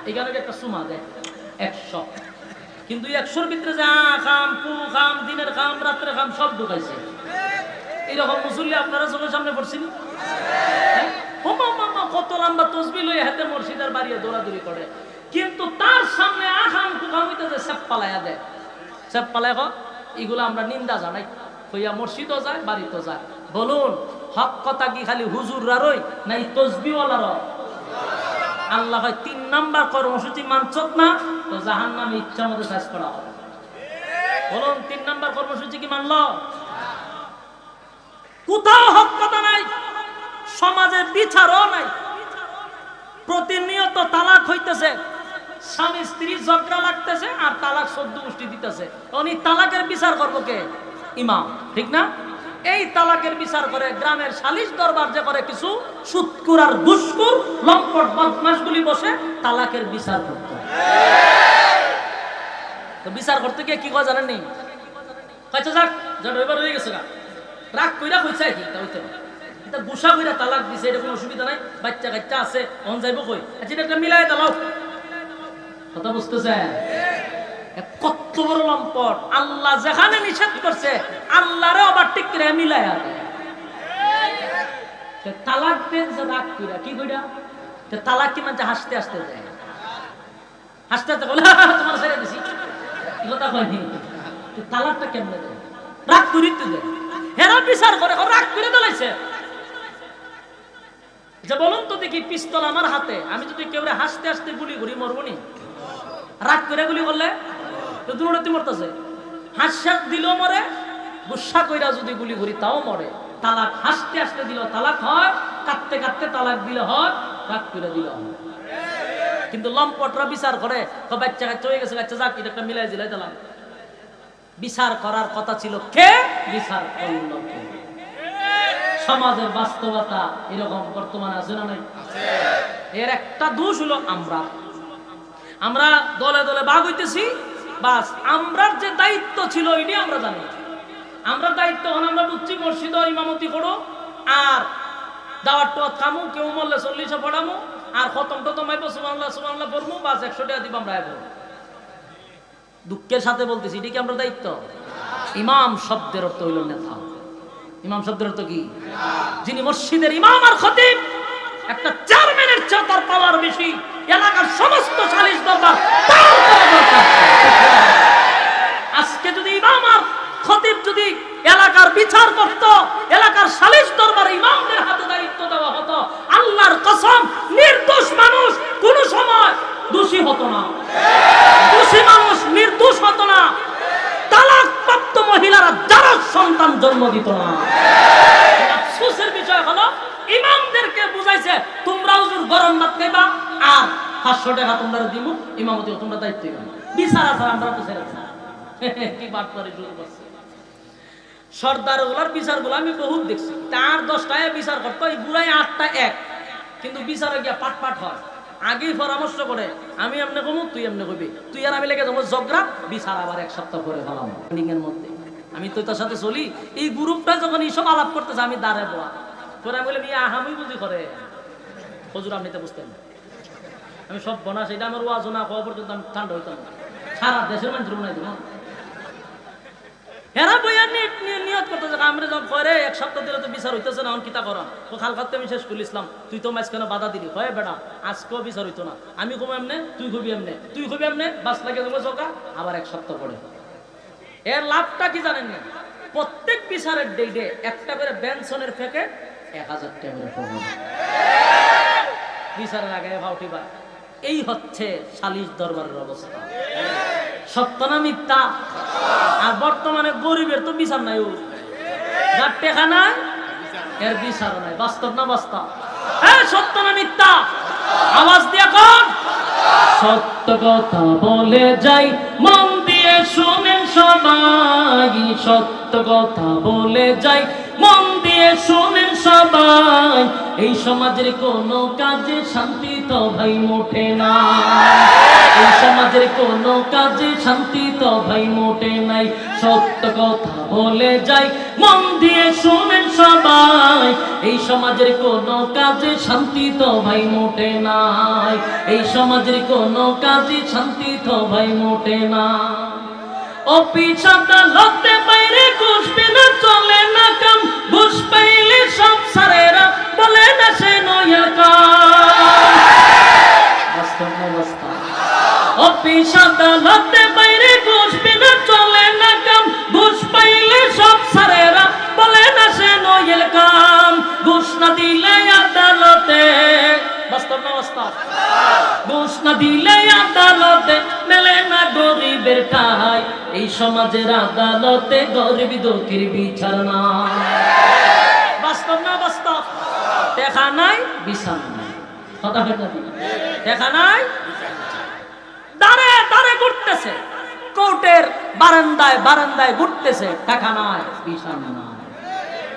S1: এখানে একটা সুমা দেয় 100, কিন্তু 100-র ভিতরে যা খাম পু খাম দিনের খাম রাত্রে খাম সব ঢুকাইছে। এইরকম মুসল্লি আপনারা চোখের সামনে পড়ছেন, কত লম্বা তসবি লইয়া হাতে মসজিদের বাড়িয়ে দৌড়াদৌড়ি করে, কিন্তু তার সামনে আখাম কুখাম হইতেছে সেপ পালাইয়া দেয়, সেপ পালায় এগুলো আমরা নিন্দা জানাই, হইয়া মসজিদও যায় বাড়িতেও যায়। বলুন হক কথা কি খালি হুজুররারই নাই তসবিওয়ালার? আল্লাহ হয় 3 নাম্বার কর্মসূচি মানছত না তো জাহান্নামে ইচ্ছা মতো শেষ করা হবে। বলুন 3 নাম্বার কর্মসূচি কি মানল? কোথাও হক কথা নাই, সমাজের বিচারও নাই, প্রতিনিয়ত তালাক হইতেছে, স্বামী স্ত্রী ঝগড়া লাগতেছে আর তালাক 14 গোষ্ঠী দিতেছে। উনি তালাকের বিচার করবো কে? ইমাম, ঠিক না? এই তালাকের বিচার করে গ্রামের সালিশ দরবার যে করে কিছু সুৎকুর আর ঘুষখোর লম্পট বদমাশগুলি বসে তালাকের বিচার করতে। তো বিচার করতে গিয়ে কি কয় জানেন নি? কইছে যাক যা রইবার হয়ে গেছে গা, রাগ কইরা কইছে কি তা হইতে এটা গুসা কইরা তালাক দিছে, এটা কোনো অসুবিধা নাই, বাচ্চা কাচ্চা আছে, অন যাইবো কই, আচ্ছা এটা মিলাই দাও। কথা বুঝতেছেন? কত বড় লম্পট! আল্লাহ যেখানে নিষেধ করছে আল্লাহরে আবার ঠিক করে মিলাইয়া দেয়। তালাক দেন যে রাগ কইরা কি কইরা, তালাক কি মানে হাসতে হাসতে দেয়, হাসতে হাসতে বলে তোমার ছেড়ে দিছি, কথা কয়নি। তালাকটা কেমনে দেয়? রাগ করিতে দেয়, হেরা বিচার করে রাগ করে দিলাইছে। যে বলুন তো দেখি, পিস্তল আমার হাতে, আমি যদি কেউ হাসতে হাসতে গুলি করি মরবনি? রাগ করে গুলি করলে তো দুর্নীতি মরতেছে, হাস্যাস দিল মরে, গুসা কইরা যদি গুলি করি তাও মরে। তালাক হাসতে হাসতে দিল তালাক হয়, কাঁদতে কাঁদতে তালাক দিলে হয়, রাগ করে দিল হয়। কিন্তু লম্পটরা বিচার করে বাচ্চা কাচ্চা হয়ে গেছে, বাচ্চা যাক এটা একটা মিলাই দিলাই দিলাম। বিচার করার কথা ছিল কে? বিচার করল কে? সমাজের বাস্তবতা এরকম বর্তমানে আছে না নাই? এর একটা দোষ হলো আমরা দলে দলে ভাগ হইতেছি, বাস আমরার যে দায়িত্ব ছিল এটি আমরা জানি। আমরা দায়িত্ব হন আমরা বুঝছি মসজিদ ইমামতি করো আর দাওয়াত টাওয়াত খামু, কেউ মরলে 40 পড়ামু আর খতম টতম আইবো, সুবহানাল্লাহ সুবহানাল্লাহ পড়মু, বাস 100 টাকা দিব আমরা আইবো। দুঃখের সাথে বলতেছি এটি কি আমরা দায়িত্ব? ইমাম শব্দের অর্থ হইল নেতা। ইমাম শব্দের অর্থ কি? যিনি মসজিদের ইমাম আর খতিব, একটা চেয়ারম্যানের চেয়ে তার পাওয়ার বেশি, এলাকার সমস্ত সালিশ দরবার তার দরকার। আজকে যদি ইমাম আর খতিব যদি এলাকার বিচার করত, এলাকার সালিশ দরবার ইমামদের হাতে দায়িত্ব দেওয়া হতো, আল্লাহর কসম নির্দোষ মানুষ কোন সময় দোষী হতো না, দোষী মানুষ নির্দোষ হতো না, তালাকপ্রাপ্ত মহিলারা যারা সন্তান জন্ম দিত না। আফসোসের বিষয় হলো ইমামদেরকে বুঝাইছে তোমরা হুজুর গরম ভাত খাইবা আর 500 টাকা তোমরা দিব, ইমামতি তোমরা দায়িত্ব নিবা, বিচার আছে আমরা তো ছেড়ে দিই। কি বাট করে শুরু করছে সর্দার ওলার বিচারগুলো আমি বহুত দেখছি, তার 10টায় বিচার করতো, এই বুড়াই 8টা এক, কিন্তু বিচারে গিয়া পাট পাট হয়। আগেই পরামর্শ করে আমি এমনি কমু, তুই এমনি কইবি, তুই আর আমি লেগে যাবো ঝগড়া, বিচার আবার 1 সপ্তাহ পরে ফেলাম এর মধ্যে। আমি তো তার সাথে চলি, এই গ্রুপটা যখন এইসব আলাপ করতেছে আমি দাঁড়ায় বলা পরে আমি বলে আহামি বুঝি করে হজুর আপনি তো বুঝতেন না, আমি সব বনা সেটা আমার ওয়াজ না হওয়া পর্যন্ত আমি ঠান্ডা হইতাম না, সারা দেশের মানুষের মনে হয় হেরা বইয়া নিয়ত করতেছে আমরা যখন করে 1 সপ্তাহ দিলে তো বিচার হইতেছে না, এখন কিতা করা ও খাল খাতে আমি শেষ করে ইসলাম, তুই তো মাঝখানে বাধা দিলি, হয় বেটা আজকেও বিচার হইতো না, আমি কমো এমনে, তুই খুবই এমনে, তুই খুবই এমনে, বাস লাগে তোমার চোখা আবার 1 সপ্তাহ পরে। এর লাভটা কি জানেন না? প্রত্যেক বিচারের ডেটে একটা করে বেনসনের প্যাকেট 1000 টাকা করে পাবো বিচারের আগে ভাউটি বা। এই হচ্ছে সালিশ দরবারের অবস্থা। সত্য না মিথ্যা? আর বর্তমানে গরিবের তো বিচার নাই, যার টেকা নাই এর বিচার নাই। বাস্তব না বাস্তব? হ্যাঁ, সত্য না মিথ্যা? আওয়াজ দিয়ে কর। সত্য কথা বলে যাই, মন দিয়ে শুনেন সবাই। সত্য কথা বলে যাই, মন দিয়ে শুনেন সবাই। এই সমাজের কোনো কাজে শান্তি তো ভাই মোটে না। এই সমাজের কোনো কাজে শান্তি তো ভাই মোটে নাই। সত্য কথা বলে যাই, মন দিয়ে শুনেন সবাই। এই সমাজের কোনো কাজে শান্তি তো ভাই মোটে নাই। এই সমাজের কোনো কাজে শান্তি তো ভাই মোটে না। অফিস আদালতে বাইরে ঘুষ বিনা চলে না কাম। ঘুষ পাইলে সব স্যারেরা বলে না সে নয়া কাম। বাস্তব অবস্থা। অফিস আদালতে বাইরে ঘুষ বিনা চলে না কাম। ঘুষ পাইলে সব স্যারেরা বলে না সে নয়া কাম। ঘুষ না দিলে আদালতে, বাস্তব না বাস্তব? ঘুষ না দিলে আদালতে মেলে না গরিবের ঠাই। এই সমাজের আদালতে গরিব দুঃখীর বিচার নাই। বাস্তব না বাস্তব? দেখা নাই বিচার নাই। কথা কথা দেখা নাই, দাঁড়ে দাঁড়ে ঘুরতেছে, কোর্টের বারান্দায় বারান্দায় ঘুরতেছে, টাকা নাই বিচার নাই।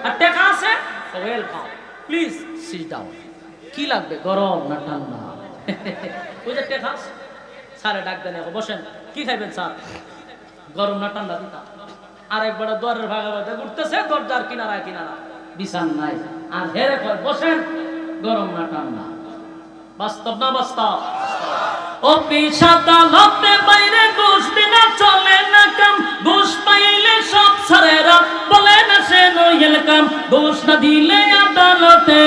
S1: আর টাকা আছে, ওয়েলকাম, প্লিজ সিট ডাউন। কি লাগবে, গরম না ঠান্ডা? ওই যে টেকা স্যারে ডাক দেন, বসেন, কি খাইবেন স্যার? গরম না ঠান্ডা দিতা? আরেকবার দরের ভাগা ভাগে ঘুরতেছে, দরজার কিনারা কিনারা, বিছান নাই। আর হেরে কয় বসেন, গরম না ঠান্ডা? বাস্তব না বাস্তব? অফিস আদালতে বাইরে ঘুষ বিনা চলে না কাম। ঘুষ পাইলে সব স্যারেরা বলে না সে নইল কাম। ঘুষ না দিলে আদালতে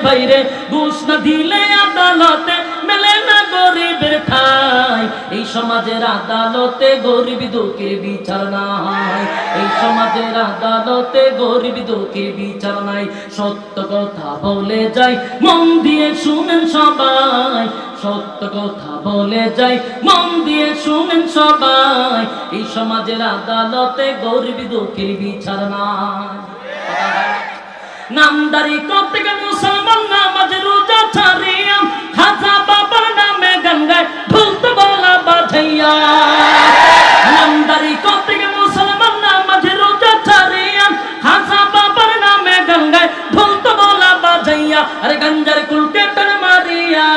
S1: বাইরে, ঘুষ না দিলে আদালতে মেলে না গরিবের ঠাই। এই সমাজের আদালতে গরিব দুঃখীর বিচার নাই। এই সমাজের আদালতে গরিব দুঃখীর বিচার নাই। সত্য কথা বলে যাই, মন দিয়ে শুনেন সবাই। সত্য কথা বলে যাই, মন দিয়ে শুনেন সবাই। এই সমাজের আদালতে গরিব দুঃখীর বিচার নাই। নামদারি করতে গেলে মুসলমান নামাজ রোজা ছাড়িয়া, খাজা বাবার নামে গান গায় ঢোল তবলা বাজাইয়া। নামদারি করতে গেলে মুসলমান নামাজ রোজা ছাড়িয়া, খাজা বাবার নামে গান গায় ঢোল তবলা বাজাইয়া। আরে গঞ্জার কুলকে টান মারিয়া,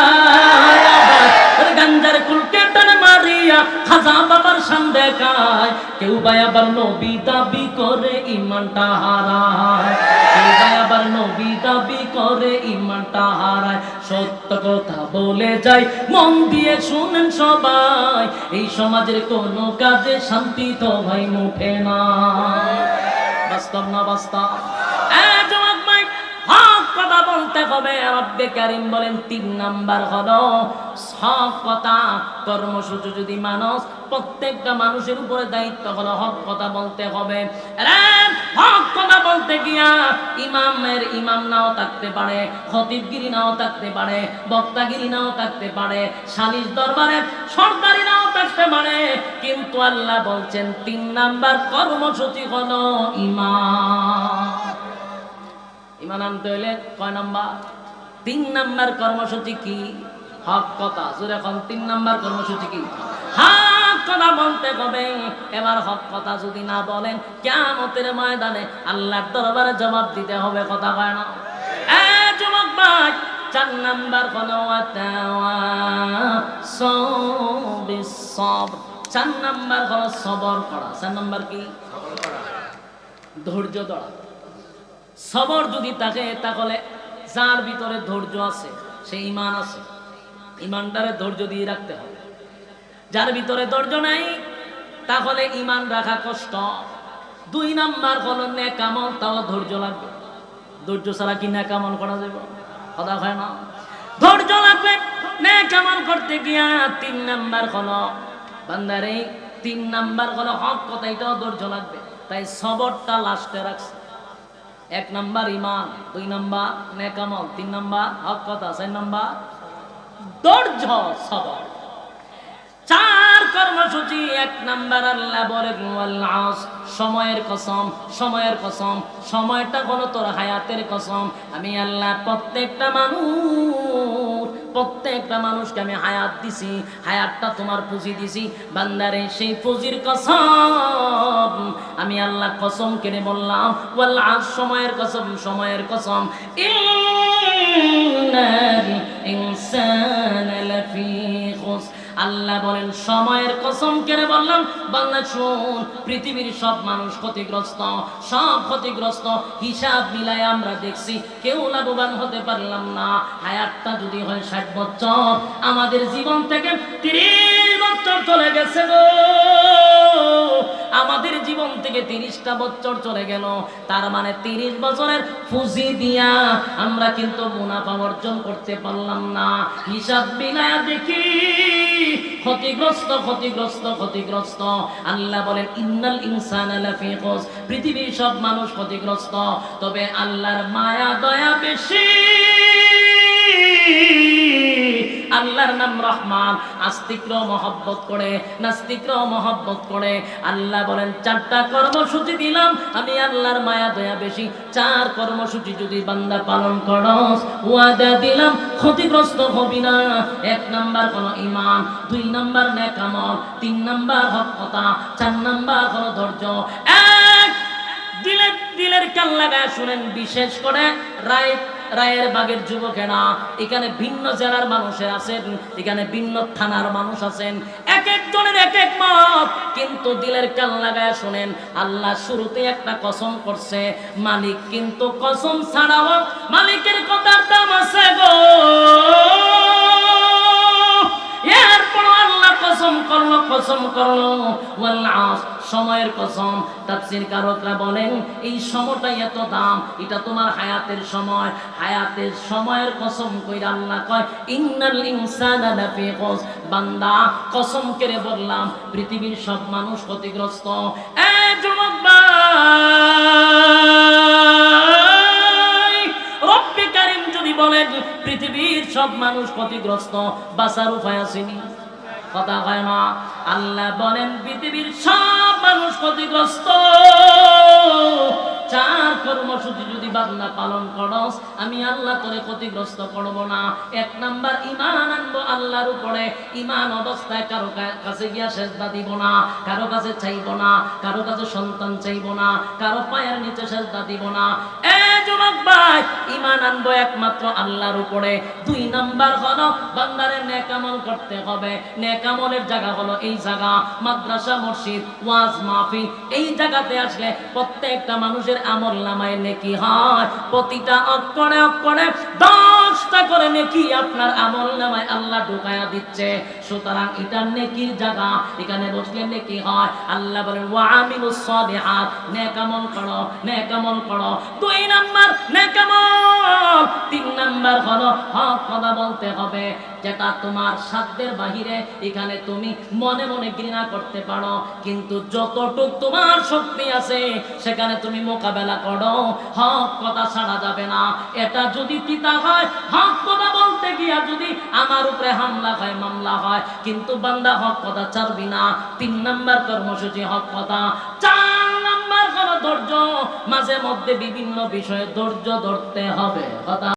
S1: আরে গঞ্জার কুলকে টান মারিয়া খাজা বাবার শান দেখায়। কেউ বা আবার নবী দাবি করে ইমানটা হারায়। কেউ বা আবার নবী দাবি করে ইমানটা হারায়। সত্য কথা বলে যাই, মন দিয়ে শুনেন সবাই। এই সমাজের কোনো কাজে শান্তি তো ভাই মুঠে না। বাস্তব না বাস্তব? হক কথা বলতে হবে। রব্বে কারীম বলেন ৩ নাম্বার হলো হক কথা। কর্মসূচি যদি মানুষ, প্রত্যেকটা মানুষের উপরে দায়িত্ব হলো হক কথা বলতে হবে। হক কথা বলতে গিয়া ইমামের ইমাম নাও থাকতে পারে, খতিবগিরি নাও থাকতে পারে, বক্তাগিরি নাও থাকতে পারে, সালিশ দরবারে সরকারি নাও থাকতে পারে, কিন্তু আল্লাহ বলছেন ৩ নাম্বার কর্মসূচি হলো ইমাম। ইমান আনতে হইলে কয় নাম্বার? ৩ নাম্বার কর্মসূচি কি? হক কথা। জোরে এখন ৩ নাম্বার কর্মসূচি কি? হক কথা বলতে হবে। এবার হক কথা যদি না বলেন, কিয়ামতের ময়দানে আল্লাহর দরবারে জবাব দিতে হবে। কথা কয় না? যুবক ভাই, ৪ নাম্বার হলো ওয়াতাওয়াসাউ বিস-সবর। ৪ নাম্বার হলো সবর করা। ৪ নাম্বার কি? ধৈর্য ধরা। সবর যদি থাকে, তাহলে যার ভিতরে ধৈর্য আছে সে ঈমান আছে। ঈমানটারে ধৈর্য দিয়ে রাখতে হবে। যার ভিতরে ধৈর্য নাই, তাহলে ঈমান রাখা কষ্ট। ২ নাম্বার হলো নেক আমল, তাও ধৈর্য লাগবে। ধৈর্য ছাড়া কি নেক আমল করা যাবে? কথা হয় না? ধৈর্য লাগবে নেক আমল করতে গিয়া। ৩ নাম্বার হলো বান্দারে, ৩ নাম্বার হলো হক কথা, এটাও ধৈর্য লাগবে। তাই সবরটা লাস্টে রাখছে। ১ নাম্বার ঈমান, ২ নাম্বার নেক আমল, ৩ নাম্বার হক কথা, ৪ নাম্বার ধৈর্য সবর। চার কর্মসূচি। এক নাম্বার আল্লাহ বলেন ওয়াল আসর, সময়ের কসম, সময়ের কসম, সময়টা হলো তোর হায়াতের কসম। আমি আল্লাহ প্রত্যেকটা মানুষকে আমি হায়াত দিছি, হায়াতটা তোমার পুঁজি দিছি বান্দারে, সেই পুঁজির কসম আমি আল্লাহ কসম কেনে বললাম ওয়াল আসর, সময়ের কসম, সময়ের কসম। ইন্নাল ইনসানা লাফি খুসর, আল্লাহ বলেন সময়ের কসম কেন বললাম? বান্দা শুন, পৃথিবীর সব মানুষ ক্ষতিগ্রস্ত, সব ক্ষতিগ্রস্ত। হিসাব মিলাই আমরা দেখছি কেউ লাভবান হতে পারলাম না। হায়াতটা যদি হয় 60 বছর, আমাদের জীবন থেকে 30 বছর চলে গেছে গো, আমাদের জীবন থেকে 30টা বছর চলে গেল। তার মানে 30 বছরের পুঁজি দিয়া আমরা কিন্তু মুনাফা অর্জন করতে পারলাম না। হিসাব মিলায়া দেখি ক্ষতিগ্রস্ত, ক্ষতিগ্রস্ত, ক্ষতিগ্রস্ত। আল্লাহ বলেন ইন্নাল ইনসানা লাফি খুসর, পৃথিবীর সব মানুষ ক্ষতিগ্রস্ত, তবে আল্লাহর মায়া দয়া বেশি। আল্লাহর নাম রহমান, আস্তিকরাও মহব্বত করে, নাস্তিকরাও মহব্বত করে। আল্লাহ বলেন 4টা কর্মসূচি দিলাম, আমি আল্লাহর মায়া দয়া বেশি। 4 কর্মসূচি যদি বান্দা পালন করস, ওয়াদা দিলাম ক্ষতিগ্রস্ত হবি না। 1 নাম্বার হলো ঈমান, 2 নাম্বার নেক আমল, 3 নাম্বার হক কথা, 4 নাম্বার হলো ধৈর্য। দিলের কান লাগায় শুনেন, বিশেষ করে রায়ের বাগের যুবকেরা, এখানে ভিন্ন জেলার মানুষ আছেন, এখানে ভিন্ন থানার মানুষ আছেন, এক একজনের এক এক মত, কিন্তু দিলের কান লাগায় শুনেন। আল্লাহ শুরুতে একটা কসম করছে, মালিক কিন্তু কসম ছাড়াও মালিকের কথার দাম আছে গো। এরপর আল্লাহ কসম করলো, কসম করলো ওয়াল আসর, সময়ের কসম। তাফসীর কারকরা বলেন এই সময়টাই এত দাম, এটা তোমার হায়াতের সময়, হায়াতের সময়ের কসম কইরা আল্লাহ কয় ইন্নাল ইনসানা লাফি খুসর, বান্দা কসম করে বললাম পৃথিবীর সব মানুষ ক্ষতিগ্রস্ত। এ যুবক ভাই, রব্বে কারীম যদি বলেন পৃথিবীর সব মানুষ ক্ষতিগ্রস্ত, বাঁচার উপায় আসেনি? কথা হয় না। আল্লাহ বলেন পৃথিবীর সব মানুষ ক্ষতিগ্রস্ত। 4 কর্মসূচি যদি বান্দা পালন করস, আমি আল্লাহ তোরে ক্ষতিগ্রস্ত করব না। 1 নাম্বার ঈমান আনবো আল্লাহর উপরে, ঈমান অবস্থায় কারো কাছে গিয়া সেজদা দিব না, কারো কাছে চাইব না, কারো কাছে সন্তান চাইব না, কারো পায়ের নিচে সেজদা দিব না। এ যুবক ভাই, ঈমান আনবো একমাত্র আল্লাহর উপরে। 2 নাম্বার হলো বান্দারে নেক আমল করতে হবে। নেক আমলের জায়গা হলো এই জায়গা, মাদ্রাসা, মসজিদ, ওয়াজ মাহফিল। এই জায়গাতে আসলে প্রত্যেকটা মানুষের আমল নামায় নেকি হয়, প্রতিটা অক্ষরে অক্ষরে 10টা করে নেকি আপনার আমল নামায় আল্লাহ ঢুকায়া দিচ্ছে। সুতরাং এটা নেকির জায়গা, এখানে বসলে নেকি হয়। আল্লাহ বলেন ওয়া আমিলুস সালিহাত, নেক আমল করো, নেক আমল করো। 2 নাম্বার নেক আমল। 3 নাম্বার হলো হক কথা বলতে হবে, যেটা তোমার সাধ্যের বাহিরে। এখানে তুমি মনে মনে ঘৃণা করতে পারো, কিন্তু যতটুকু তোমার শক্তি আছে সেখানে তুমি মোকাবেলা করো। হক কথা ছাড়া যাবে না। এটা যদি তিতা হয়, হক কথা বলতে গিয়া যদি আমার উপরে হামলা হয়, মামলা হয়, কিন্তু বান্দা হক কথা ছাড়বি না। 3 নাম্বার কর্মসূচি হক কথা। 4 নাম্বার হলো ধৈর্য। মাঝে মধ্যে বিভিন্ন বিষয়ে ধৈর্য ধরতে হবে। কথা